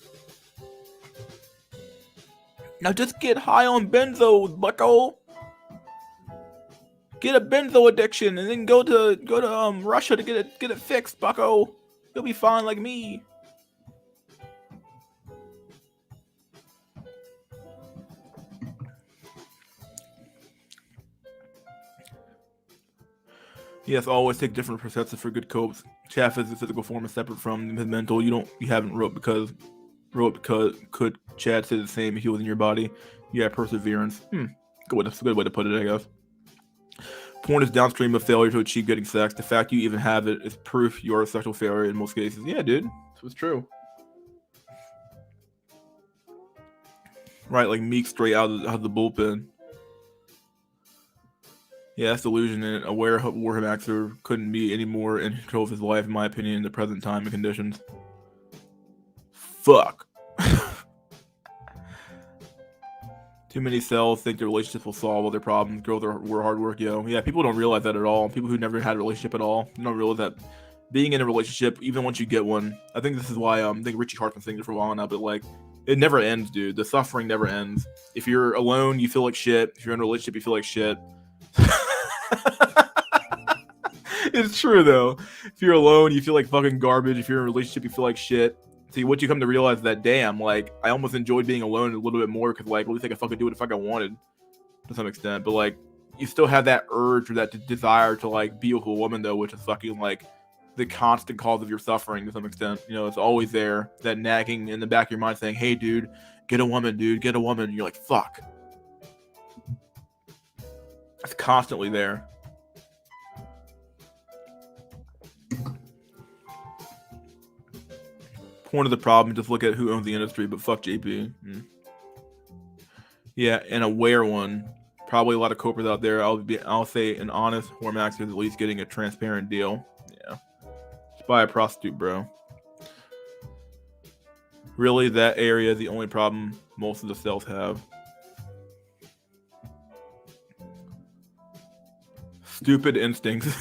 Now just get high on benzos, bucko. Get a benzo addiction and then go to Russia to get it fixed, bucko. You'll be fine like me. Yes, always take different perceptions for good copes. Chaff is the physical form is separate from his mental. You haven't wrote because could Chad say the same if he was in your body? Yeah, perseverance. That's a good way to put it, I guess. Porn is downstream of failure to achieve getting sex. The fact you even have it is proof you're a sexual failure in most cases. Yeah, dude. It's true. Right, like Meek straight out of the bullpen. Yeah, that's delusion, and aware Warhammer actor couldn't be any more in control of his life, in my opinion, in the present time and conditions. Fuck. Too many cells think their relationships will solve all their problems. Girls were hard work, yo. Yeah, people don't realize that at all. People who never had a relationship at all, they don't realize that being in a relationship, even once you get one, I think this is why I think Richie Hartman's saying it for a while now, but like, it never ends, dude. The suffering never ends. If you're alone, you feel like shit. If you're in a relationship, you feel like shit. It's true though. If you're alone, you feel like fucking garbage. If you're in a relationship, you feel like shit. See, what you come to realize is that, damn, like, I almost enjoyed being alone a little bit more because, like, at least I could fucking do it if I wanted, to some extent. But, like, you still have that urge or that desire to, like, be with a woman, though, which is fucking, like, the constant cause of your suffering to some extent. You know, it's always there, that nagging in the back of your mind saying, hey, dude, get a woman, dude, get a woman. And you're like, fuck. It's constantly there. Point of the problem, just look at who owns the industry, but fuck JP. Yeah, an aware one. Probably a lot of copers out there. I'll say an honest Hormax is at least getting a transparent deal. Yeah. Just buy a prostitute, bro. Really, that area is the only problem most of the cells have. Stupid instincts.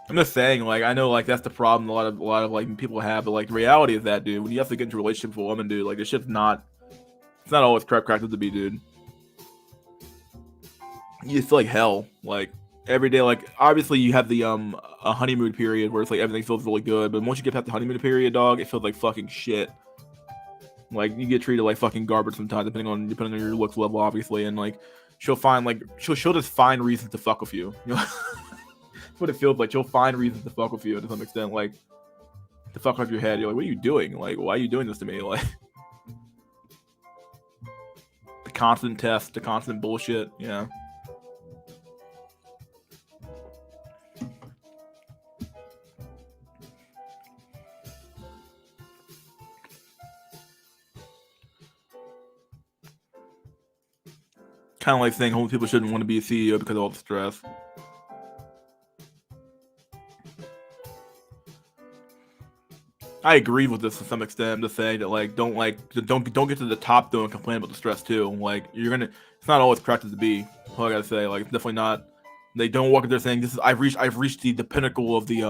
I'm just saying, like, I know, like, that's the problem a lot of like people have, but like the reality is that, dude, when you have to get into a relationship with a woman, dude, like, this shit's not, it's not always cracked up to be, dude. You feel like hell, like every day. Like, obviously you have the a honeymoon period where it's like everything feels really good, but once you get past the honeymoon period, dog, it feels like fucking shit. Like, you get treated like fucking garbage sometimes, depending on your looks level, obviously, and like she'll just find reasons to fuck with you. You know? What it feels like. She'll find reasons to fuck with you to some extent, like to fuck off your head. You're like, what are you doing? Like, why are you doing this to me? Like, the constant test, the constant bullshit. Yeah. Kind of like saying homeless people shouldn't want to be a CEO because of all the stress. I agree with this to some extent. I'm just saying that, like, don't get to the top though and complain about the stress too. Like, it's not always correct to be. All I gotta say, like, it's definitely not. They don't walk up there saying this is I've reached the pinnacle of the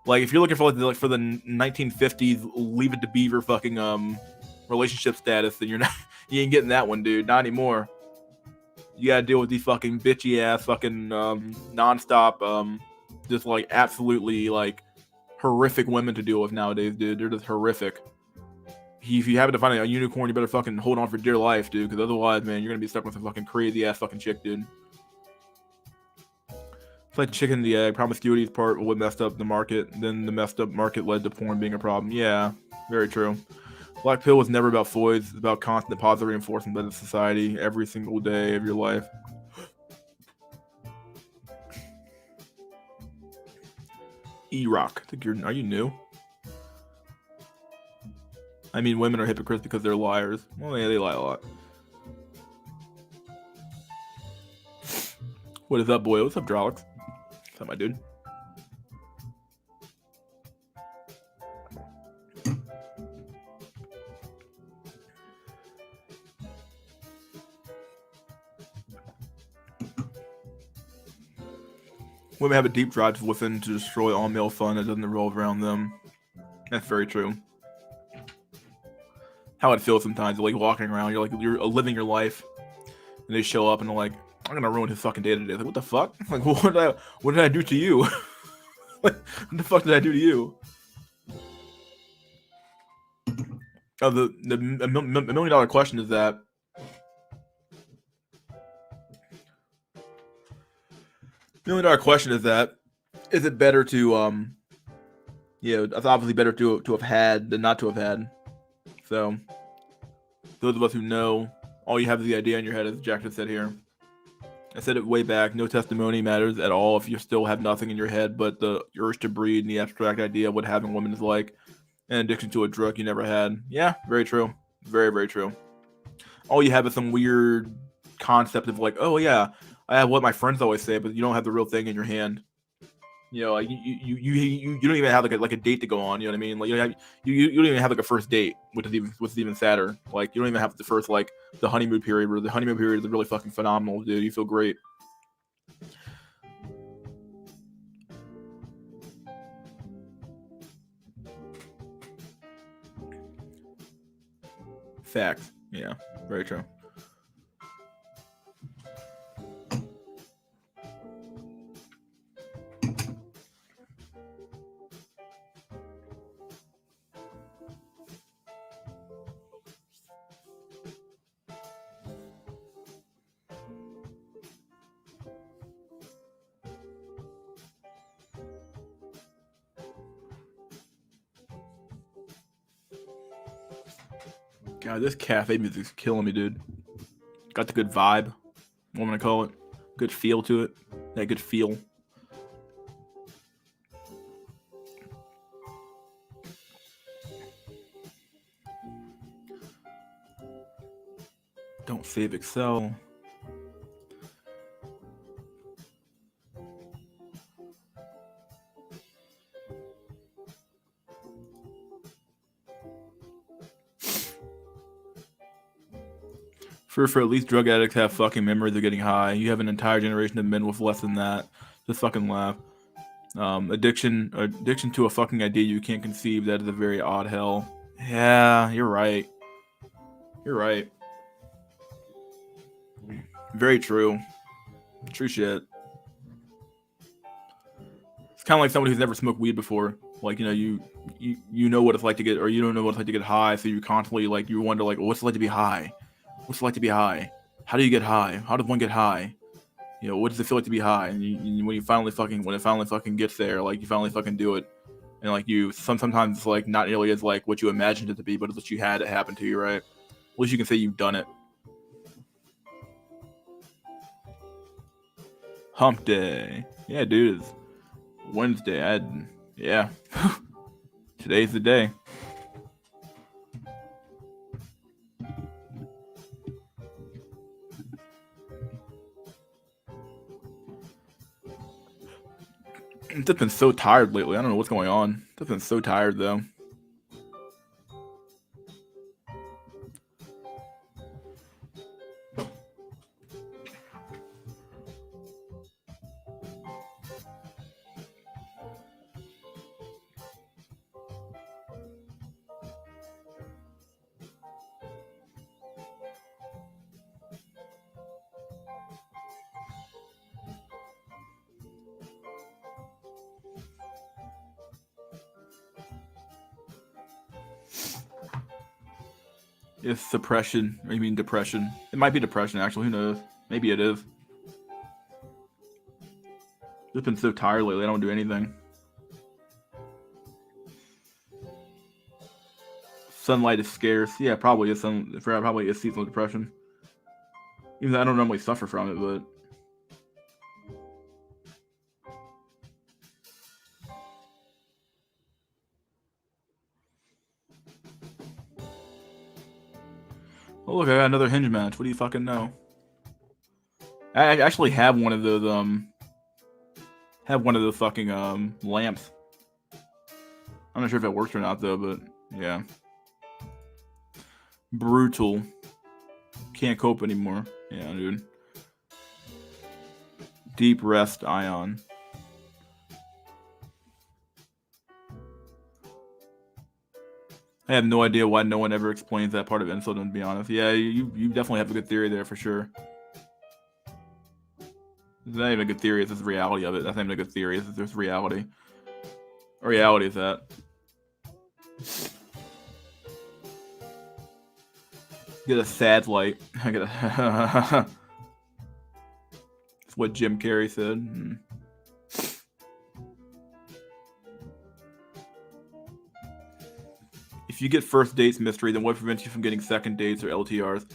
like, if you're looking for like for the 1950s Leave It to Beaver fucking relationship status, then you ain't getting that one, dude. Not anymore. You gotta deal with these fucking bitchy ass fucking nonstop just like absolutely like horrific women to deal with nowadays, dude. They're just horrific. If you happen to find a unicorn, you better fucking hold on for dear life, dude, because otherwise, man, you're gonna be stuck with a fucking crazy ass fucking chick, dude. It's like chicken and the egg. Promiscuity is part of what messed up the market. Then the messed up market led to porn being a problem. Yeah, very true. Black Pill was never about foids. It's about constant positive reinforcement by the society every single day of your life. E-Rock. Are you new? I mean, women are hypocrites because they're liars. Well, yeah, they lie a lot. What is up, boy? What's up, Drolix? What's up, my dude? Women have a deep drive within to destroy all male fun that doesn't revolve around them. That's very true. How it feels sometimes, like walking around, you're living your life, and they show up and they're like, "I'm gonna ruin his fucking day today." Like, what the fuck? Like, what did I do to you? What the fuck did I do to you? Oh, the $1 million question is that The only other question is that is it better to it's obviously better to have had than not to have had. So those of us who know, all you have is the idea in your head, as Jack just said here. I said it way back. No testimony matters at all if you still have nothing in your head but the urge to breed and the abstract idea of what having a woman is like, and addiction to a drug you never had. Yeah, very true. Very, very true. All you have is some weird concept of like, oh yeah, I have what my friends always say, but you don't have the real thing in your hand. You know, like you don't even have like a date to go on. You know what I mean? Like you don't even have like a first date, which is even sadder. Like you don't even have the first like the honeymoon period, where the honeymoon period is really fucking phenomenal, dude. You feel great. Fact. Yeah, very true. God, this cafe music's killing me, dude. Got the good vibe. What am I gonna call it? Good feel to it. That good feel. Don't save Excel. For at least drug addicts have fucking memories of getting high. You have an entire generation of men with less than that. Just fucking laugh. Addiction to a fucking idea you can't conceive. That is a very odd hell. Yeah, you're right. You're right. Very true. True shit. It's kind of like somebody who's never smoked weed before. Like, you know, you know what it's like to get, or you don't know what it's like to get high, so you constantly like you wonder like, what's it like to be high? What's it like to be high? How do you get high? How does one get high? You know, what does it feel like to be high? And when it finally fucking gets there, like you finally fucking do it, and like sometimes it's like not nearly as like what you imagined it to be, but it's what you had it happen to you, right? At least you can say you've done it. Hump day, yeah, dude. It's Wednesday. Yeah. Today's the day. I've just been so tired lately. I don't know what's going on. I've just been so tired though. It's suppression. Or you mean depression? It might be depression, actually. Who knows? Maybe it is. Just been so tired lately. I don't do anything. Sunlight is scarce. Yeah, probably is probably is seasonal depression. Even though I don't normally suffer from it, but oh look, I got another hinge match. What do you fucking know? I actually have one of those fucking lamps. I'm not sure if it works or not though, but yeah. Brutal. Can't cope anymore. Yeah, dude. Deep rest ion. I have no idea why no one ever explains that part of insulin, to be honest. Yeah, you definitely have a good theory there for sure. It's not even a good theory, it's just the reality of it. That's not even a good theory, it's just reality. Reality is that. Get a sad light. I get a. That's what Jim Carrey said. If you get first dates mystery, then what prevents you from getting second dates or LTRs?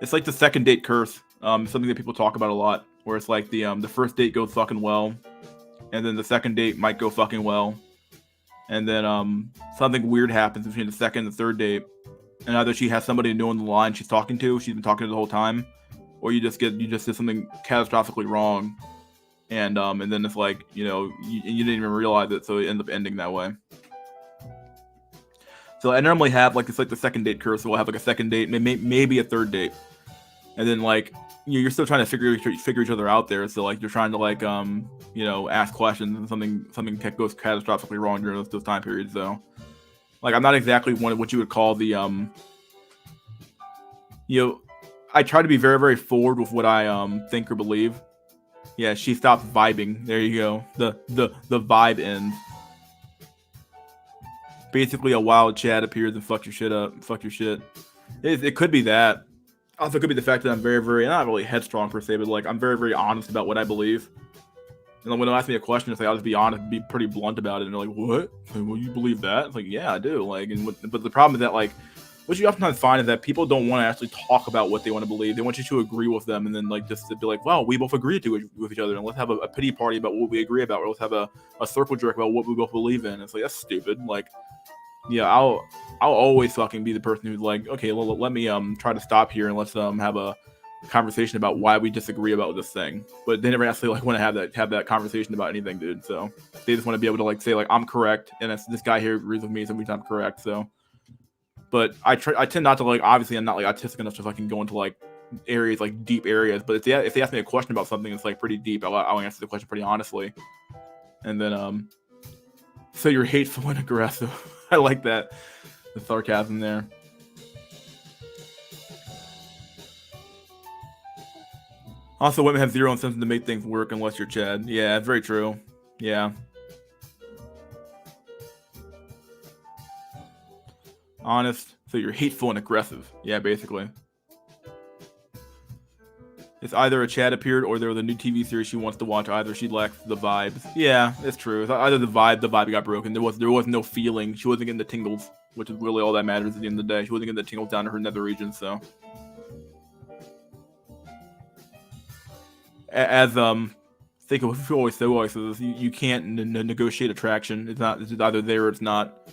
It's like the second date curse. Something that people talk about a lot, where it's like the first date goes fucking well, and then the second date might go fucking well, and then something weird happens between the second and the third date, and either she has somebody new on the line she's talking to, she's been talking to the whole time, or you just did something catastrophically wrong, and then it's like, you didn't even realize it, so it ends up ending that way. So I normally have like it's like the second date curse. So we'll have like a second date, maybe a third date, and then like you're still trying to figure each other out there. So like you're trying to like ask questions, and something goes catastrophically wrong during those time periods. So like I'm not exactly one of what you would call the I try to be very, very forward with what I think or believe. Yeah, she stops vibing. There you go. The vibe ends. Basically, a wild Chad appears and fuck your shit up. Fuck your shit. It could be that. Also, it could be the fact that I'm very, very not really headstrong per se, but like I'm very, very honest about what I believe. And when they ask me a question, it's like I'll just be honest, be pretty blunt about it, and they're like, "What? Like, well, you believe that?" It's like, "Yeah, I do." Like, but the problem is that like what you oftentimes find is that people don't want to actually talk about what they want to believe. They want you to agree with them, and then like just to be like, "Well, we both agree with each other, and let's have a pity party about what we agree about, or let's have a circle jerk about what we both believe in." It's like that's stupid. Like, yeah, I'll always fucking be the person who's like, okay, well, let me try to stop here and let's have a conversation about why we disagree about this thing. But they never actually like want to have that conversation about anything, dude. So they just want to be able to like say like I'm correct, and this guy here agrees with me, so I'm correct. So, but I tend not to like, obviously I'm not like autistic enough to fucking go into like areas like deep areas. But if they ask me a question about something that's like pretty deep, I'll answer the question pretty honestly. And then so you're hateful and aggressive. I like that. The sarcasm there. Also, women have zero incentive to make things work unless you're Chad. Yeah, that's very true. Yeah. Honest. So you're hateful and aggressive. Yeah, basically. It's either a Chad appeared or there was a new TV series she wants to watch. Either she lacks the vibes. Yeah, it's true. It's either the vibe got broken. There was no feeling. She wasn't getting the tingles, which is really all that matters at the end of the day. She wasn't getting the tingles down to her nether region. So, as think of what always says, you can't negotiate attraction. It's either there or it's not.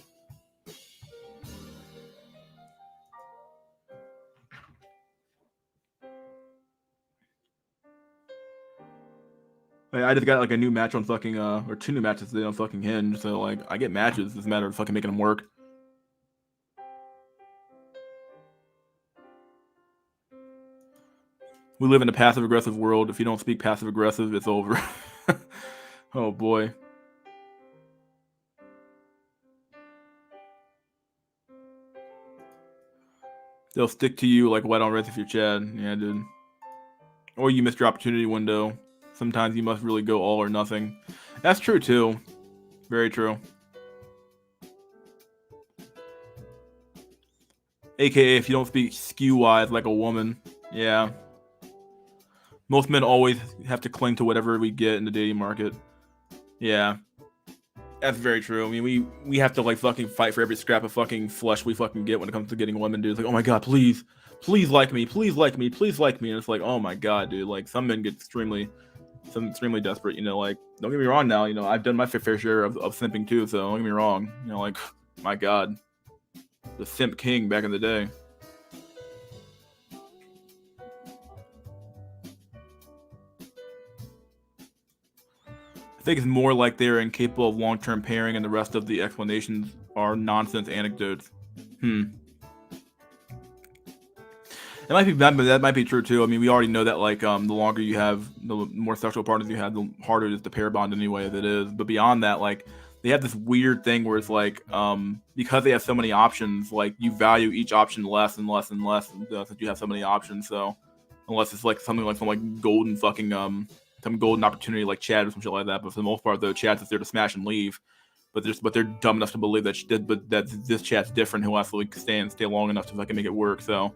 I just got like a new match on fucking or 2 new matches today on fucking Hinge. So like I get matches. It's a matter of fucking making them work. We live in a passive aggressive world. If you don't speak passive aggressive, it's over. Oh boy. They'll stick to you like white on rice if you're Chad. Yeah, dude. Or you missed your opportunity window. Sometimes you must really go all or nothing. That's true too. Very true. AKA if you don't speak skew-wise like a woman. Yeah. Most men always have to cling to whatever we get in the dating market. Yeah. That's very true. I mean, we have to like fucking fight for every scrap of fucking flesh we fucking get when it comes to getting women, dude. It's like, oh my god, please like me, please like me, please like me. And it's like, oh my god, dude. Like some men get extremely desperate. Like don't get me wrong. Now, I've done my fair share of simping too. So don't get me wrong. Like my god, the simp king back in the day. I think it's more like they're incapable of long-term pairing, and the rest of the explanations are nonsense anecdotes. That might be true too. I mean, we already know that like the longer you have, the more sexual partners you have, the harder it is to pair bond anyway as it is. But beyond that, like they have this weird thing where it's like because they have so many options, like you value each option less and less and less since you have so many options. So unless it's like something like some like golden fucking some golden opportunity like Chad or some shit like that. But for the most part, though, Chad's just there to smash and leave. But they're dumb enough to believe that that this Chad's different. He'll actually stay long enough to fucking make it work. So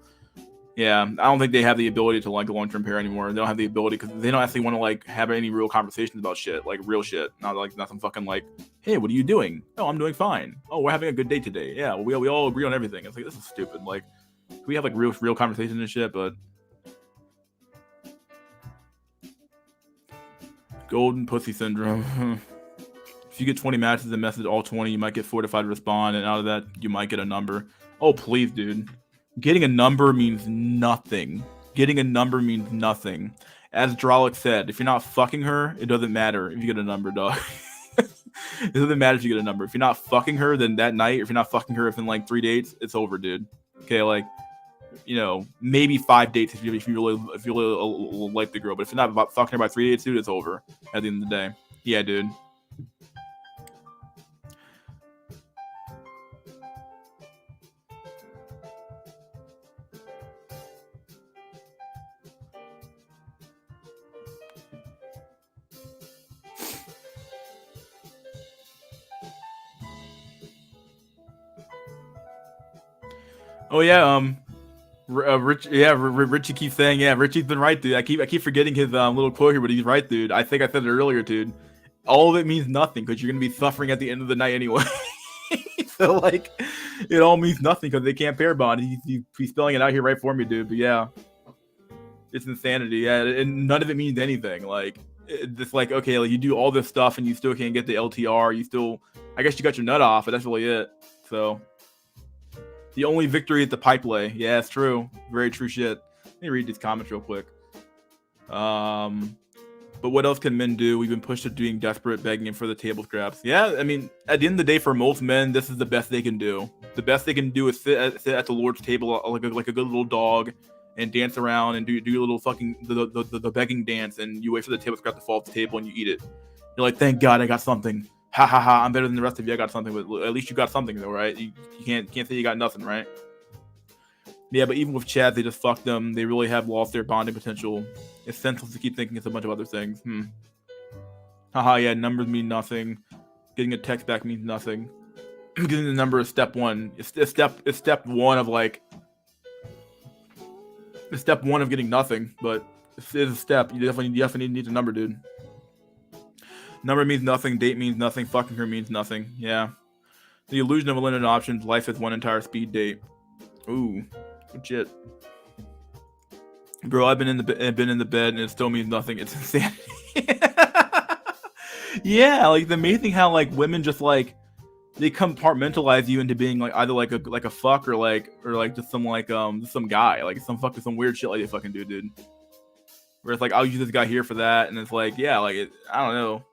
Yeah, I don't think they have the ability to like long-term pair anymore. They don't have the ability because they don't actually want to like have any real conversations about shit, like real shit. Not like nothing fucking like, hey, what are you doing? Oh, I'm doing fine. Oh, we're having a good day today. Yeah, we all agree on everything. It's like this is stupid. Like we have like real conversations and shit, but golden pussy syndrome. If you get 20 matches and message all 20, you might get 4 to 5 to respond, and out of that, you might get a number. Oh, please, dude. Getting a number means nothing. Getting a number means nothing. As Dralic said, if you're not fucking her, it doesn't matter if you get a number, dog. It doesn't matter if you get a number. If you're not fucking her, then that night, if you're not fucking her within like 3 dates, it's over, dude. Okay, like, you know, maybe 5 dates if you really like the girl. But if you're not fucking her by 3 dates, dude, it's over at the end of the day. Yeah, dude. Oh yeah, Richie keeps saying, yeah, Richie's been right, dude. I keep forgetting his little quote here, but he's right, dude. I think I said it earlier, dude. All of it means nothing because you're gonna be suffering at the end of the night anyway. So like, it all means nothing because they can't pair bond. He's spelling it out here right for me, dude. But yeah, it's insanity. Yeah, and none of it means anything. Like, it's like, okay, like you do all this stuff and you still can't get the LTR. You still, I guess you got your nut off, but that's really it. So. The only victory at the pipe lay. Yeah, it's true. Very true shit. Let me read these comments real quick. But what else can men do? We've been pushed to being desperate, begging for the table scraps. Yeah, I mean, at the end of the day, for most men, this is the best they can do. The best they can do is sit at the Lord's table like a good little dog and dance around and do a little fucking the begging dance, and you wait for the table scrap to fall off the table and you eat it. You're like, thank God I got something. Ha ha ha! I'm better than the rest of you. I got something, but at least you got something though, right? You can't say you got nothing, right? Yeah, but even with Chad, they just fucked them. They really have lost their bonding potential. It's senseless to keep thinking it's a bunch of other things. Haha, yeah, numbers mean nothing. Getting a text back means nothing. Getting the number is step one. It's step one of like. It's step one of getting nothing, but it is a step. You definitely need a number, dude. Number means nothing. Date means nothing. Fucking her means nothing. Yeah. The illusion of limited options. Life is one entire speed date. Ooh, good shit. Bro, I've been in the bed and it still means nothing. It's insanity. Yeah, like the amazing thing how like women just like they compartmentalize you into being like either like a fuck or like just some like just some guy, like some weird shit like they fucking do, dude. Where it's like I'll use this guy here for that, and it's like yeah, like I don't know.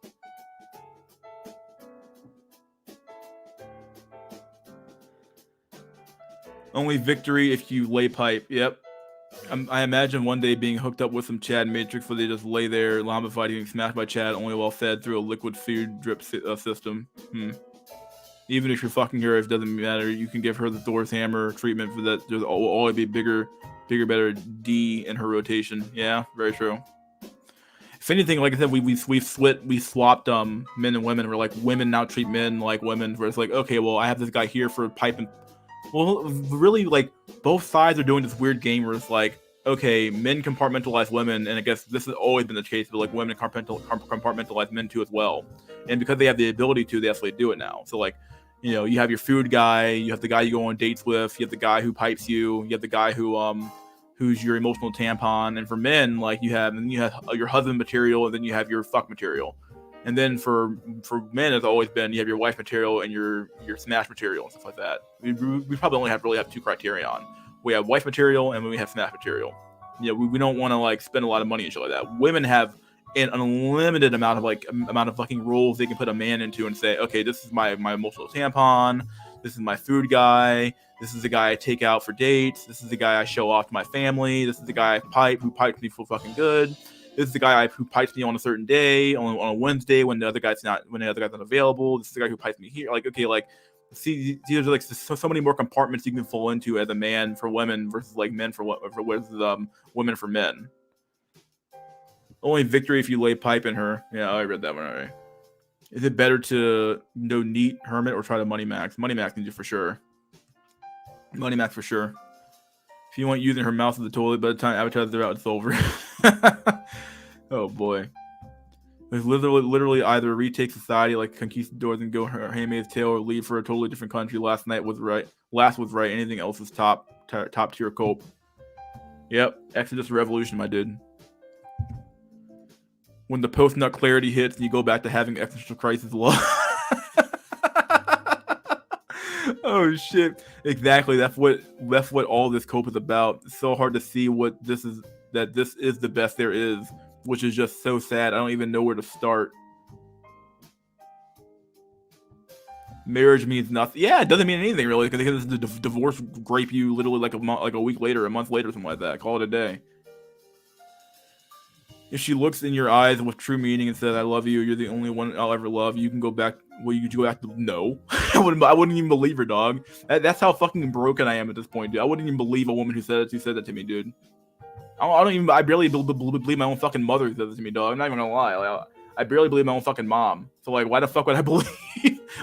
Only victory if you lay pipe. Yep. I imagine one day being hooked up with some Chad Matrix where they just lay there, lambified, getting smashed by Chad, only while fed through a liquid food drip system. Even if you're fucking her, it doesn't matter. You can give her the Thor's hammer treatment for that. There's always be bigger, better D in her rotation. Yeah, very true. If anything, like I said, we swapped men and women. We're like women now treat men like women. Where it's like, okay, well, I have this guy here for pipe and well, really, like both sides are doing this weird game where it's like, okay, men compartmentalize women, and I guess this has always been the case, but like women compartmentalize men too as well. And because they have the ability to, they actually do it now. So like, you know, you have your food guy, you have the guy you go on dates with, you have the guy who pipes you, you have the guy who's your emotional tampon, and for men, like you have your husband material, and then you have your fuck material. And then for men, it's always been you have your wife material and your smash material and stuff like that. We probably only have 2 criteria on. We have wife material and we have smash material. Yeah, we don't want to like spend a lot of money and shit like that. Women have an unlimited amount of fucking roles they can put a man into and say, okay, this is my emotional tampon, this is my food guy, this is the guy I take out for dates, this is the guy I show off to my family, this is the guy who pipes me for fucking good. This is the guy who pipes me on a certain day, on a Wednesday when the other guy's not available. This is the guy who pipes me here. Like, okay, like, see, there's like so many more compartments you can fall into as a man for women versus like men for women for men. Only victory if you lay pipe in her. Yeah, I read that one already. Is it better to neat hermit or try to money max? Money max needs you for sure. Money max for sure. If you want using her mouth as the toilet, by the time advertisers are out, it's over. Oh boy. It's literally either retake society like conquistadors and go her handmaid's tale, or leave for a totally different country. Last was right. Anything else is top tier cope. Yep, Exodus Revolution, my dude. When the post-nut clarity hits, and you go back to having existential crisis law. Oh shit! Exactly. That's what all this cope is about. It's so hard to see what this is. That this is the best there is, which is just so sad. I don't even know where to start. Marriage means nothing. Yeah, it doesn't mean anything really, because the divorce grape you literally like a week later, a month later, something like that. Call it a day. If she looks in your eyes with true meaning and says, "I love you. You're the only one I'll ever love," you can go back. Well, you go back to no. I wouldn't even believe her, dog. That's how fucking broken I am at this point, dude. I wouldn't even believe a woman who said that to me, dude. I barely believe my own fucking mother who said that to me, dog. I'm not even gonna lie. Like, I barely believe my own fucking mom. So like, why the fuck would I believe?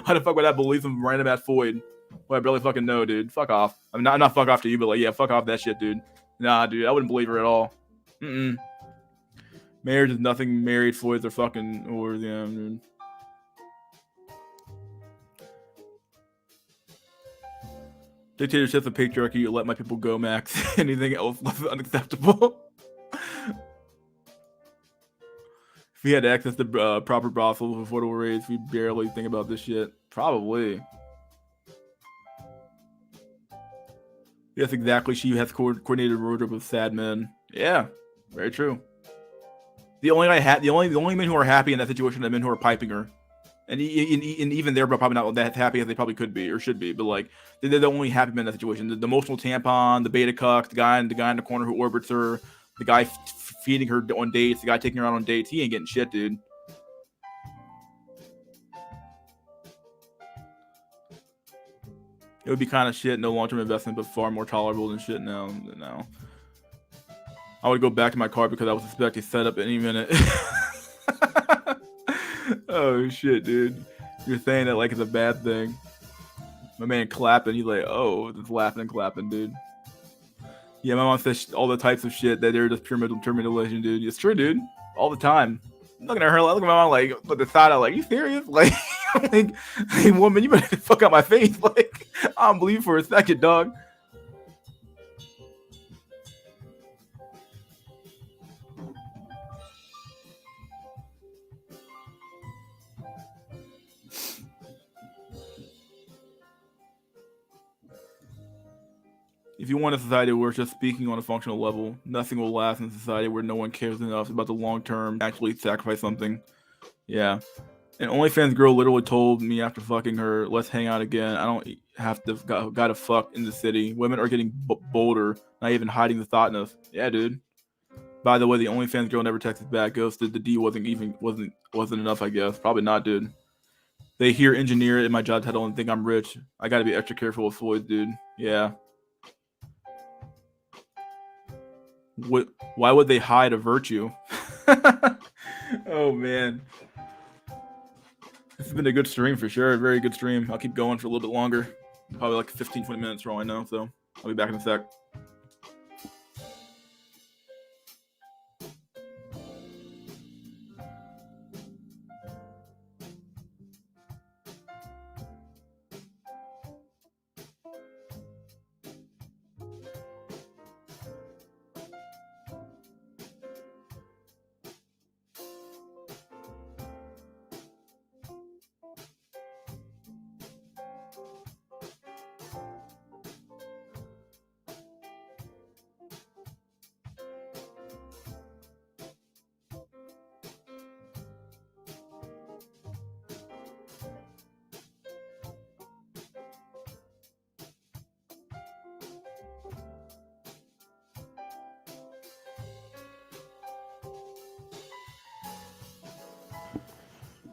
Why the fuck would I believe some random ass Floyd? Well, I barely fucking know, dude. Fuck off. I'm not fuck off to you, but like, yeah, fuck off that shit, dude. Nah, dude, I wouldn't believe her at all. Marriage is nothing. Married Floyds are fucking or yeah, dude. Dictatorship and patriarchy. You let my people go, Max. Anything else less unacceptable. If we had access to proper brothels with affordable rates, we'd barely think about this shit. Probably. Yes, exactly. She has coordinated wardrobe with sad men. Yeah, very true. The only men who are happy in that situation are the men who are piping her, and even they're probably not that happy as they probably could be or should be. But like, they're the only happy men in that situation. The emotional tampon, the beta cuck, the guy in the corner who orbits her, the guy feeding her on dates, the guy taking her out on dates. He ain't getting shit, dude. It would be kind of shit, no long-term investment, but far more tolerable than shit now. I would go back to my car because I was expecting setup any minute. Oh shit, dude. You're saying it like it's a bad thing. My man clapping, he's like, oh, just laughing and clapping, dude. Yeah, my mom says all the types of shit that they're just pure mutilation, dude. It's true, dude. All the time. I'm looking at her, looking at my mom like, with the side eye, like, you serious? Like, like, hey, woman, you better fuck out my face. Like, I don't believe you for a second, dog. If you want a society where it's just speaking on a functional level, nothing will last in a society where no one cares enough about the long term, actually sacrifice something. Yeah. An OnlyFans girl literally told me after fucking her, let's hang out again. I don't have to gotta fuck in the city. Women are getting bolder, not even hiding the thoughtness. Yeah, dude. By the way, the OnlyFans girl never texted back. Ghosted. The D wasn't enough, I guess. Probably not, dude. They hear engineer in my job title and think I'm rich. I gotta be extra careful with Floyd, dude. Yeah. Why would they hide a virtue? Oh man, this has been a good stream for sure. A very good stream. I'll keep going for a little bit longer, probably like 15-20 minutes for all I know. So I'll be back in a sec.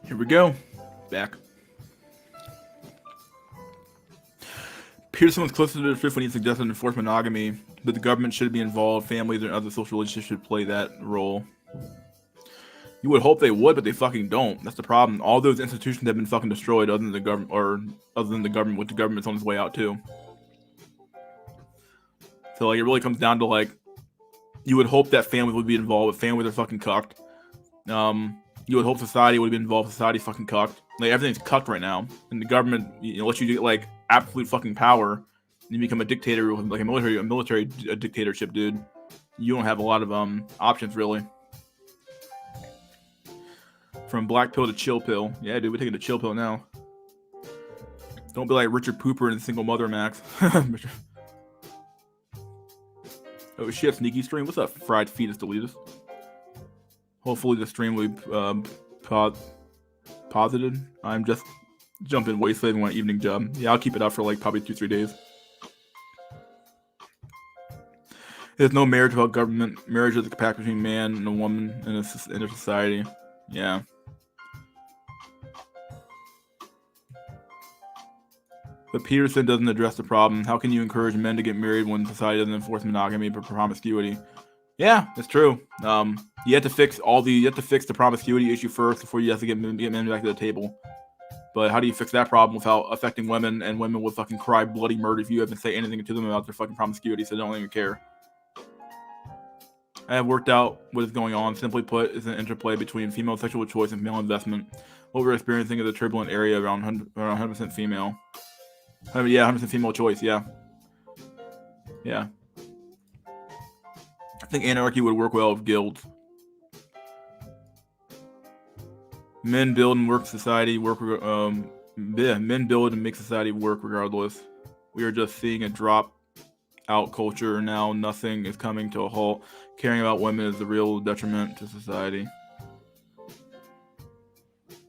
Here we go. Back. Peterson was closer to the truth when he suggested enforced monogamy, but the government should be involved. Families and other social relationships should play that role. You would hope they would, but they fucking don't. That's the problem. All those institutions have been fucking destroyed, other than the government, which the government's on its way out too. So like it really comes down to like you would hope that families would be involved, but families are fucking cucked. You would hope society would be involved. Society's fucking cucked. Like everything's cucked right now, and the government, lets you get like absolute fucking power, and you become a dictator with like a military dictatorship, dude. You don't have a lot of options really. From black pill to chill pill. Yeah, dude, we're taking the chill pill now. Don't be like Richard Pooper and Single Mother Max. Oh shit, sneaky stream. What's up, fried fetus deleted? Hopefully the stream will be posited. I'm just jumping waste saving my evening job. Yeah, I'll keep it up for like probably 2-3 days. There's no marriage without government. Marriage is the compact between man and a woman in a society. Yeah. But Peterson doesn't address the problem. How can you encourage men to get married when society doesn't enforce monogamy but promiscuity? Yeah, that's true. You have to fix the promiscuity issue first before you have to get men back to the table. But how do you fix that problem without affecting women, and women will fucking cry bloody murder if you haven't say anything to them about their fucking promiscuity, so they don't even care. I have worked out what is going on. Simply put, is an interplay between female sexual choice and male investment. What we're experiencing is a turbulent area around 100% female. Yeah, 100% female choice, yeah. Yeah. I think anarchy would work well with guilds. Men build and work society work. Men build and make society work regardless. We are just seeing a drop out culture now. Nothing is coming to a halt. Caring about women is the real detriment to society.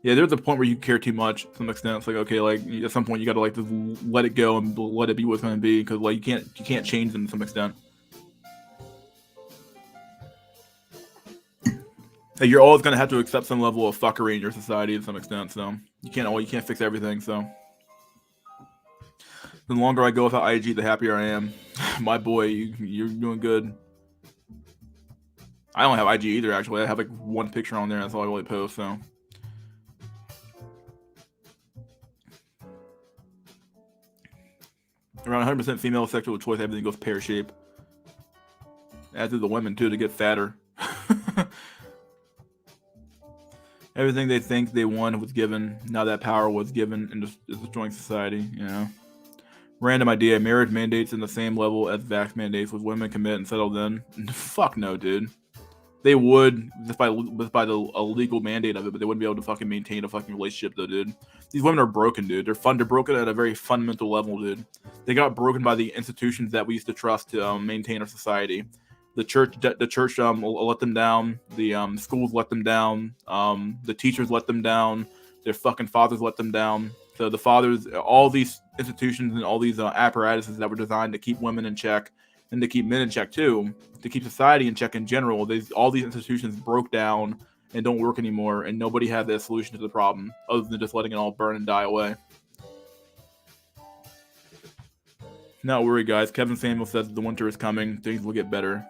Yeah, there's a point where you care too much to some extent. It's like, okay, like at some point you gotta like just let it go and let it be what's gonna be, because like you can't change them to some extent. Like, you're always gonna have to accept some level of fuckery in your society to some extent. So you can't fix everything. So the longer I go without IG, the happier I am. My boy, you're doing good. I don't have IG either. Actually, I have like one picture on there. That's all I really post. So. Around 100% female sexual choice, everything goes pear-shaped. As do the women, too, to get fatter. Everything they think they won was given. Now that power was given and is destroying society, Random idea. Marriage mandates in the same level as vax mandates. Would women commit and settle then? Fuck no, dude. They would, just by the illegal mandate of it, but they wouldn't be able to fucking maintain a fucking relationship, though, dude. These women are broken, dude. They're broken at a very fundamental level, dude. They got broken by the institutions that we used to trust to maintain our society. The church let them down. The schools let them down. The teachers let them down. Their fucking fathers let them down. So the fathers, all these institutions and all these apparatuses that were designed to keep women in check and to keep men in check too, to keep society in check in general, all these institutions broke down and don't work anymore, and nobody had a solution to the problem other than just letting it all burn and die away. Not worry, guys. Kevin Samuel says the winter is coming. Things will get better.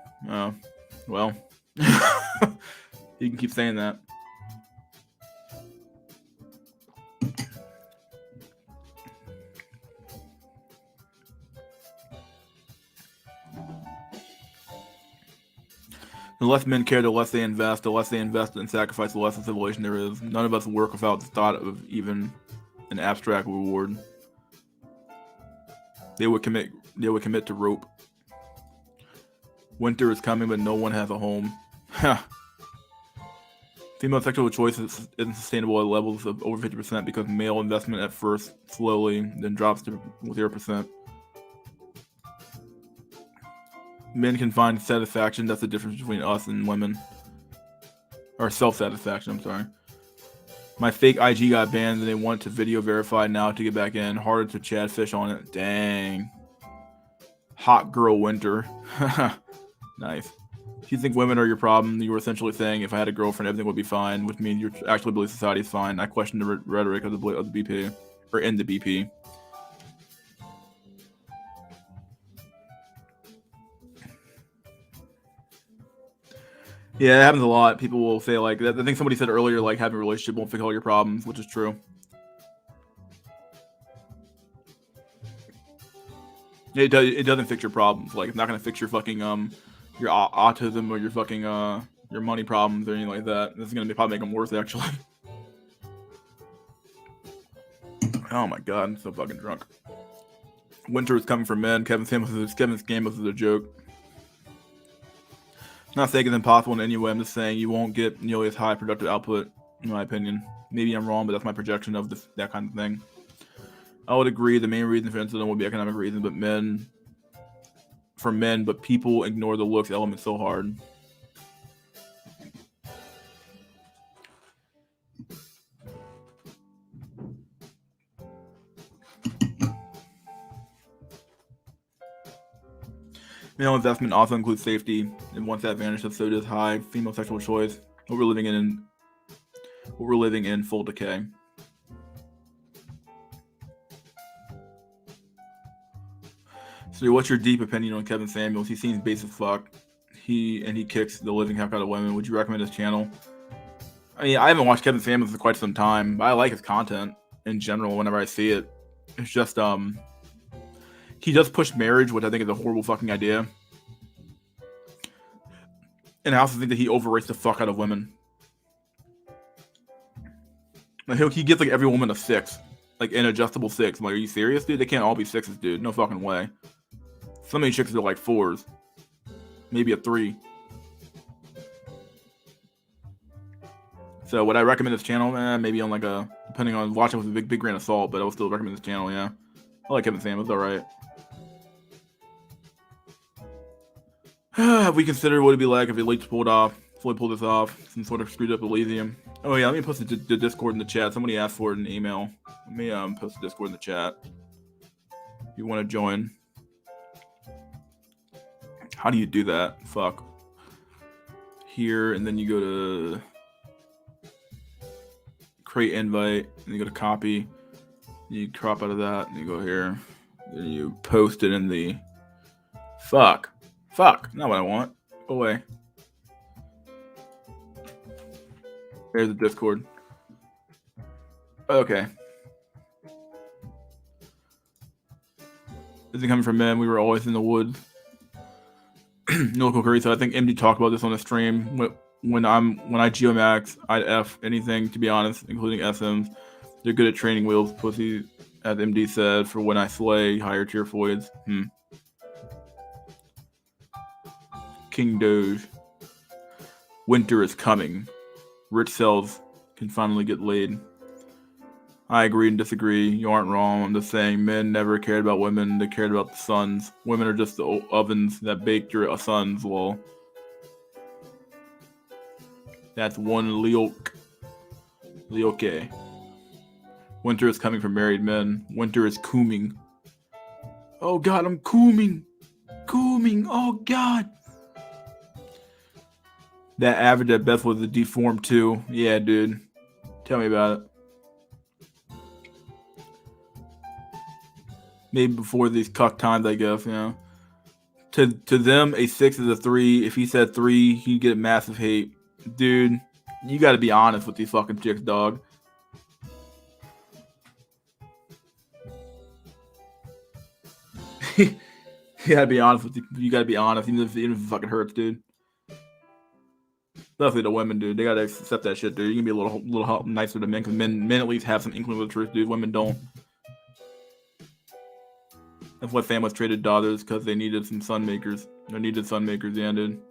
Well, you can keep saying that. The less men care, the less they invest. The less they invest and sacrifice, the less of civilization there is. None of us work without the thought of even an abstract reward. They would commit to rope. Winter is coming, but no one has a home. Female sexual choice isn't sustainable at levels of over 50% because male investment at first slowly, then drops to 0%. Men can find satisfaction. That's the difference between us and women. Or self-satisfaction, I'm sorry. My fake IG got banned and they want to video verify now to get back in. Harder to chatfish on it. Dang. Hot girl winter. Nice. If you think women are your problem, you were essentially saying if I had a girlfriend, everything would be fine, which means you actually believe society is fine. I question the rhetoric of the BP. Or in the BP. Yeah, it happens a lot. People will say, like, I think somebody said earlier, like, having a relationship won't fix all your problems, which is true. It doesn't fix your problems. Like, it's not gonna fix your fucking your autism or your fucking your money problems or anything like that. This is gonna probably make them worse, actually. Oh my god, I'm so fucking drunk. Winter is coming for men. Kevin Samuels is a joke. Not saying it's impossible in any way. I'm just saying you won't get nearly as high productive output, in my opinion. Maybe I'm wrong, but that's my projection of that kind of thing. I would agree the main reason for incident would be economic reasons, but people ignore the looks element so hard. Male investment also includes safety, and once that vanishes, so does high female sexual choice. What we're living in full decay. So, what's your deep opinion on Kevin Samuels? He seems base as fuck. He kicks the living heck out of women. Would you recommend his channel? I mean, I haven't watched Kevin Samuels for quite some time, but I like his content in general. Whenever I see it, it's just he does push marriage, which I think is a horrible fucking idea. And I also think that he overrates the fuck out of women. Like, he gives like every woman a 6, like an adjustable 6. I'm like, are you serious, dude? They can't all be 6s, dude. No fucking way. Some of these chicks are like 4s, maybe a 3. So would I recommend this channel? Maybe on like depending on watching with a big grain of salt, but I would still recommend this channel. Yeah, I like Kevin Samuels. All right. Have we considered what it'd be like if Elite fully pulled this off, some sort of screwed up Elysium? Oh yeah, let me post the Discord in the chat. Somebody asked for it in an email. Let me post the Discord in the chat. If you want to join. How do you do that? Fuck. Here, and then you go to create invite, and you go to copy. You crop out of that, and you go here. Then you post it in the... Fuck, not what I want. Go away. There's the Discord. Okay. This is coming from men. We were always in the woods. No local curry. So I think MD talked about this on the stream. When I Geomax, I'd F anything, to be honest, including SMs. They're good at training wheels, pussy, as MD said, for when I slay higher tier voids. King Doge. Winter is coming. Rich cells can finally get laid. I agree and disagree. You aren't wrong. I'm just saying men never cared about women. They cared about the sons. Women are just the ovens that baked your sons, lol. That's one Leoke. Winter is coming for married men. Winter is cooming. Oh god, I'm cooming. Oh god. That average at best was a deformed 2. Yeah, dude. Tell me about it. Maybe before these cuck times, I guess, you know. To them, a 6 is a 3. If he said 3, he'd get massive hate. Dude, you gotta be honest with these fucking chicks, dog. You gotta be honest with you gotta be honest, even if it fucking hurts, dude. Especially the women, dude. They gotta accept that shit, dude. You can be a little nicer to men, because men at least have some inkling of the truth, dude. Women don't. That's why families traded daughters, because they needed some sun makers. They needed sun makers, yeah, dude.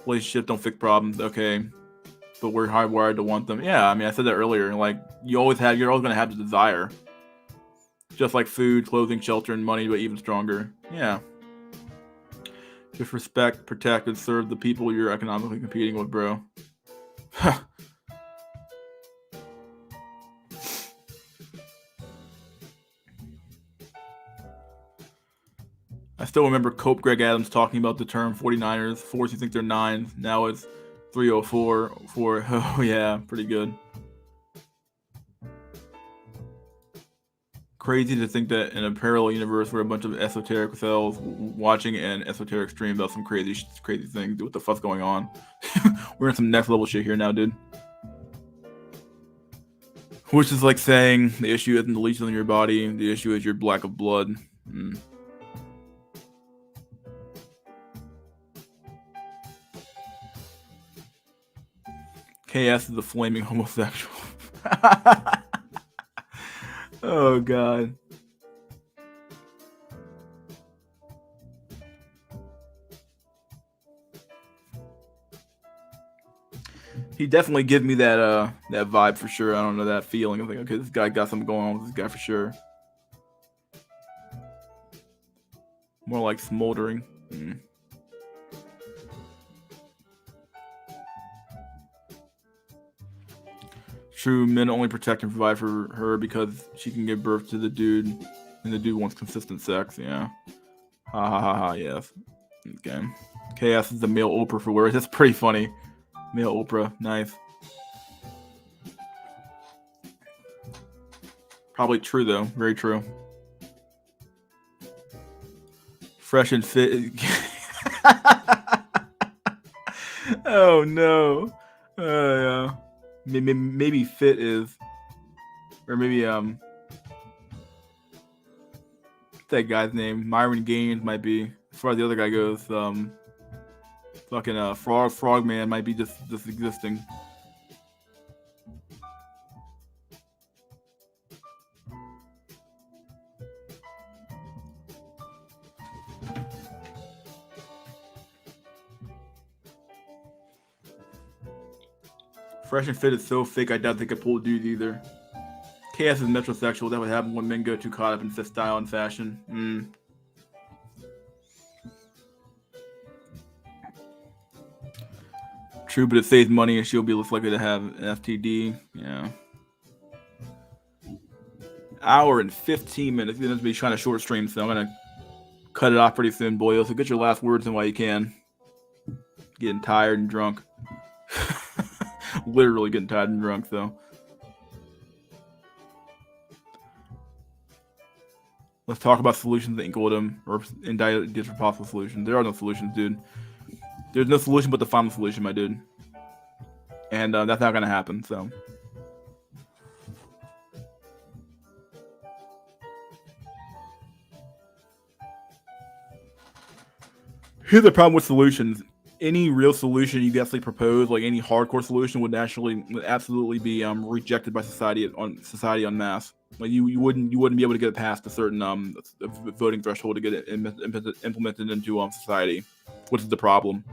Relationships don't fix problems, okay. But we're hardwired to want them. Yeah, I mean, I said that earlier. Like, you're always gonna have the desire. Just like food, clothing, shelter, and money, but even stronger. Yeah. Just respect, protect, and serve the people you're economically competing with, bro. I still remember Cope Greg Adams talking about the term 49ers. 4s you think they're 9s. Now it's 304. Oh yeah, pretty good. Crazy to think that in a parallel universe where a bunch of esoteric cells watching an esoteric stream about some crazy thing. What the fuck's going on? We're in some next level shit here now, dude. Which is like saying the issue isn't the lesions in your body, the issue is your lack of blood. KS is a flaming homosexual. Oh god. He definitely gives me that that vibe for sure. I don't know, that feeling. I'm like, okay, this guy got something going on with this guy for sure. More like smoldering. True, men only protect and provide for her because she can give birth to the dude, and the dude wants consistent sex. Yeah. Ha ha ha ha. Yes. Okay. KS is the male Oprah for words. That's pretty funny. Male Oprah. Nice. Probably true though. Very true. Fresh and fit. Oh no. Yeah. Maybe fit is, or maybe that guy's name, Myron Gaines, might be. As far as the other guy goes, fucking Frogman might be just existing. Fresh and fit is so fake, I doubt they could pull dudes either. KS is metrosexual. That would happen when men get too caught up in fit, style, and fashion. True, but it saves money and she'll be less likely to have an FTD. Yeah. Hour and 15 minutes. It's going to be trying to short stream, so I'm going to cut it off pretty soon, boyo. So get your last words in while you can. Getting tired and drunk. Literally getting tired and drunk, though. Let's talk about solutions that equal them, or indicted for possible solutions. There are no solutions, dude. There's no solution but the final solution, my dude. And that's not gonna happen, so. Here's the problem with solutions. Any real solution you actually propose, like any hardcore solution, would absolutely be rejected by society en masse. Like you wouldn't be able to get past a certain voting threshold to get it implemented into society, which is the problem.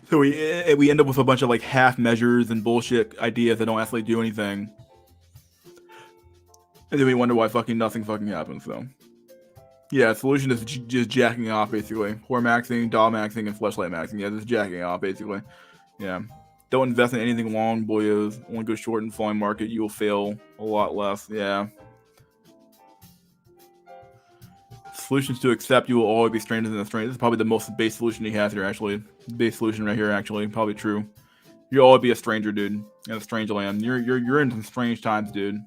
So we end up with a bunch of like half measures and bullshit ideas that don't actually do anything, and then we wonder why nothing happens. So, yeah, solution is just jacking off basically. Whore maxing, doll maxing, and fleshlight maxing. Yeah, just jacking off basically. Yeah, don't invest in anything long, boyos. Only go short and falling market. You will fail a lot less. Yeah. Solutions to accept you will always be strangers in the strange. This is probably the most base solution he has here, actually. Base solution right here, actually. Probably true. You'll always be a stranger, dude. In a strange land. You're in some strange times, dude.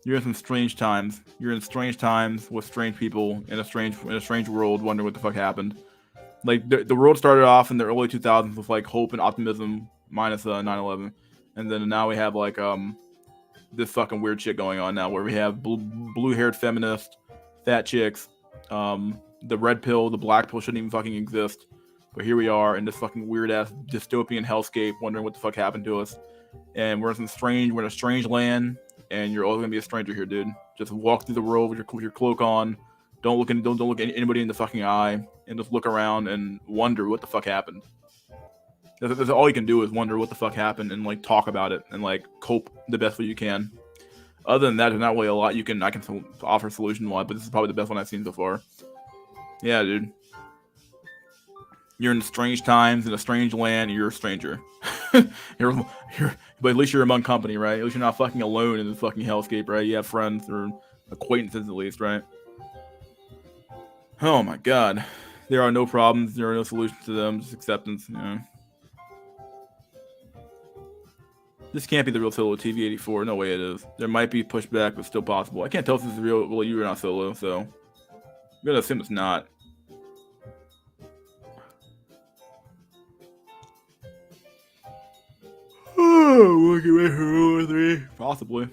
You're in some strange times. You're in strange times with strange people in a strange world, wondering what the fuck happened. Like the world started off in the early 2000s with like hope and optimism, minus 9/11, and then now we have like this fucking weird shit going on now, where we have blue-haired feminists, fat chicks, the red pill, the black pill shouldn't even fucking exist, but here we are in this fucking weird-ass dystopian hellscape, wondering what the fuck happened to us, and we're in a strange land, and you're always gonna be a stranger here, dude. Just walk through the world with your cloak on, don't look anybody in the fucking eye, and just look around and wonder what the fuck happened. That's all you can do is wonder what the fuck happened and like talk about it and like cope the best way you can. Other than that, there's not really a lot I can offer solution wise, but this is probably the best one I've seen so far. Yeah, dude. You're in strange times in a strange land. And you're a stranger. But at least you're among company, right? At least you're not fucking alone in this fucking hellscape, right? You have friends or acquaintances at least, right? Oh my god. There are no problems. There are no solutions to them. Just acceptance. Yeah. This can't be the real Solo TV84. No way it is. There might be pushback, but still possible. I can't tell if this is real. Well, you are not Solo, so I'm gonna assume it's not. Oh, we'll get ready for World War 3. Possibly.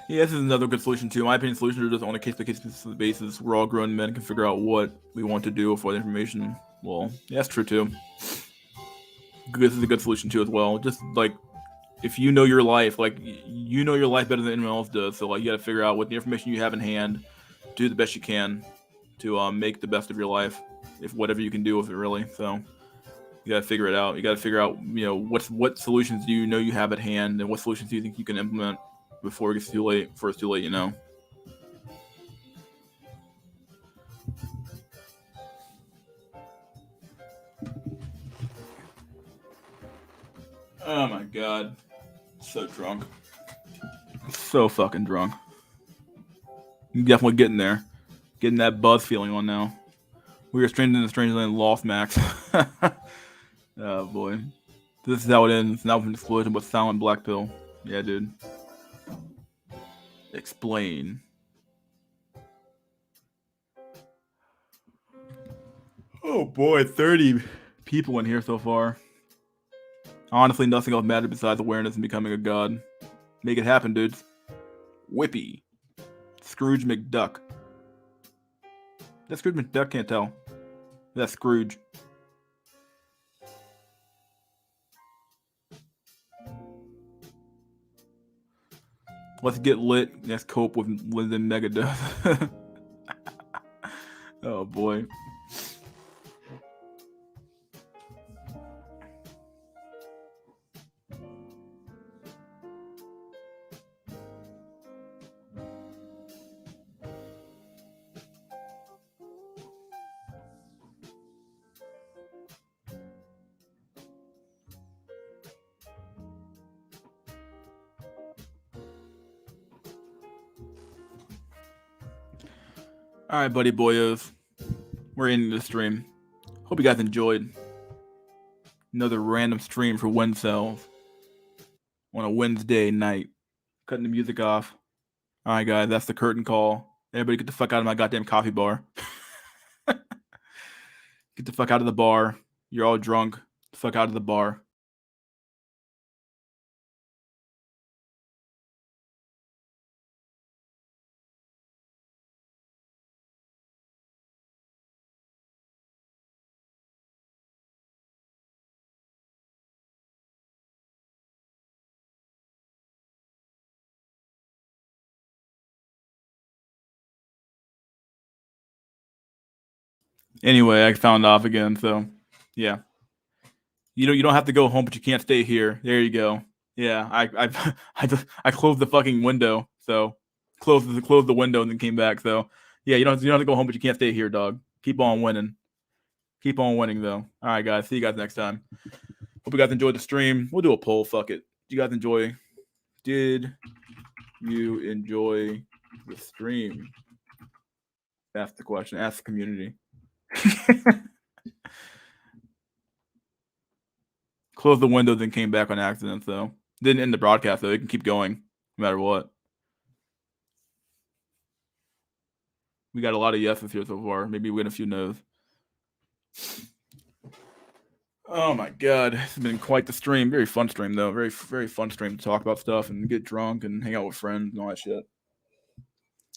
Yeah, this is another good solution too. My opinion, solutions are just on a case-by-case basis. We're all grown men, can figure out what we want to do with what information. Well, yeah, that's true too. This is a good solution too as well. Just like if you know your life, like you know your life better than anyone else does. So like you got to figure out what the information you have in hand, do the best you can to make the best of your life, if whatever you can do with it really. So you got to figure it out. You got to figure out, what solutions do you know you have at hand, and what solutions do you think you can implement before it gets too late. Before it's too late, Oh my god, so drunk, so fucking drunk. I'm definitely getting there, getting that buzz feeling on now. We are stranded in the strange land, lost Max. Oh boy, this is how it ends. Now with an explosion with silent black pill. Yeah, dude. Explain. Oh boy, 30 people in here so far. Honestly, nothing else matters besides awareness and becoming a god. Make it happen, dudes. Whippy. Scrooge McDuck. That's Scrooge McDuck, can't tell. That's Scrooge. Let's get lit. Let's cope with Linden Megadeth. Oh boy. Alright, buddy boyos. We're ending the stream. Hope you guys enjoyed. Another random stream for WINcels on a Wednesday night. Cutting the music off. Alright, guys, that's the curtain call. Everybody get the fuck out of my goddamn coffee bar. Get the fuck out of the bar. You're all drunk. Get the fuck out of the bar. Anyway, I found off again, so yeah. You don't have to go home, but you can't stay here. There you go. Yeah, I closed the fucking window, so closed the window and then came back. So yeah, you don't have to go home, but you can't stay here, dog. Keep on winning. Keep on winning though. All right, guys. See you guys next time. Hope you guys enjoyed the stream. We'll do a poll. Fuck it. Did you guys enjoy? Did you enjoy the stream? Ask the question. Ask the community. Closed the window, then came back on accident. So didn't end the broadcast though. It can keep going no matter what. We got a lot of yeses here so far. Maybe we get a few no's. Oh my god, it's been quite the stream. Very fun stream though. Very very fun stream to talk about stuff and get drunk and hang out with friends and all that shit.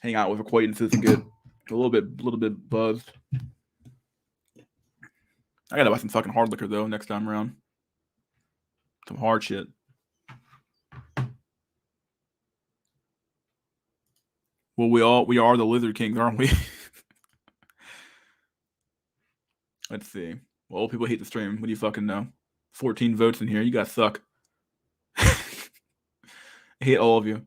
Hang out with acquaintances and get a little bit buzzed. I gotta buy some fucking hard liquor though next time around. Some hard shit. Well, we are the Lizard Kings, aren't we? Let's see. Well, old people hate the stream. What do you fucking know? 14 votes in here. You guys suck. I hate all of you.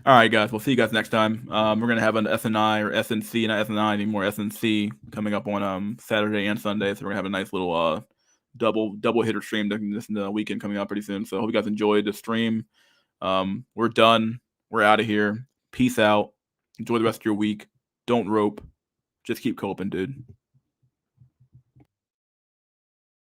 All right, guys. We'll see you guys next time. We're gonna have an SNI or SNC, not SNI anymore. SNC coming up on Saturday and Sunday. So we're gonna have a nice little double hitter stream this weekend coming up pretty soon. So I hope you guys enjoyed the stream. We're done. We're out of here. Peace out. Enjoy the rest of your week. Don't rope. Just keep coping, dude.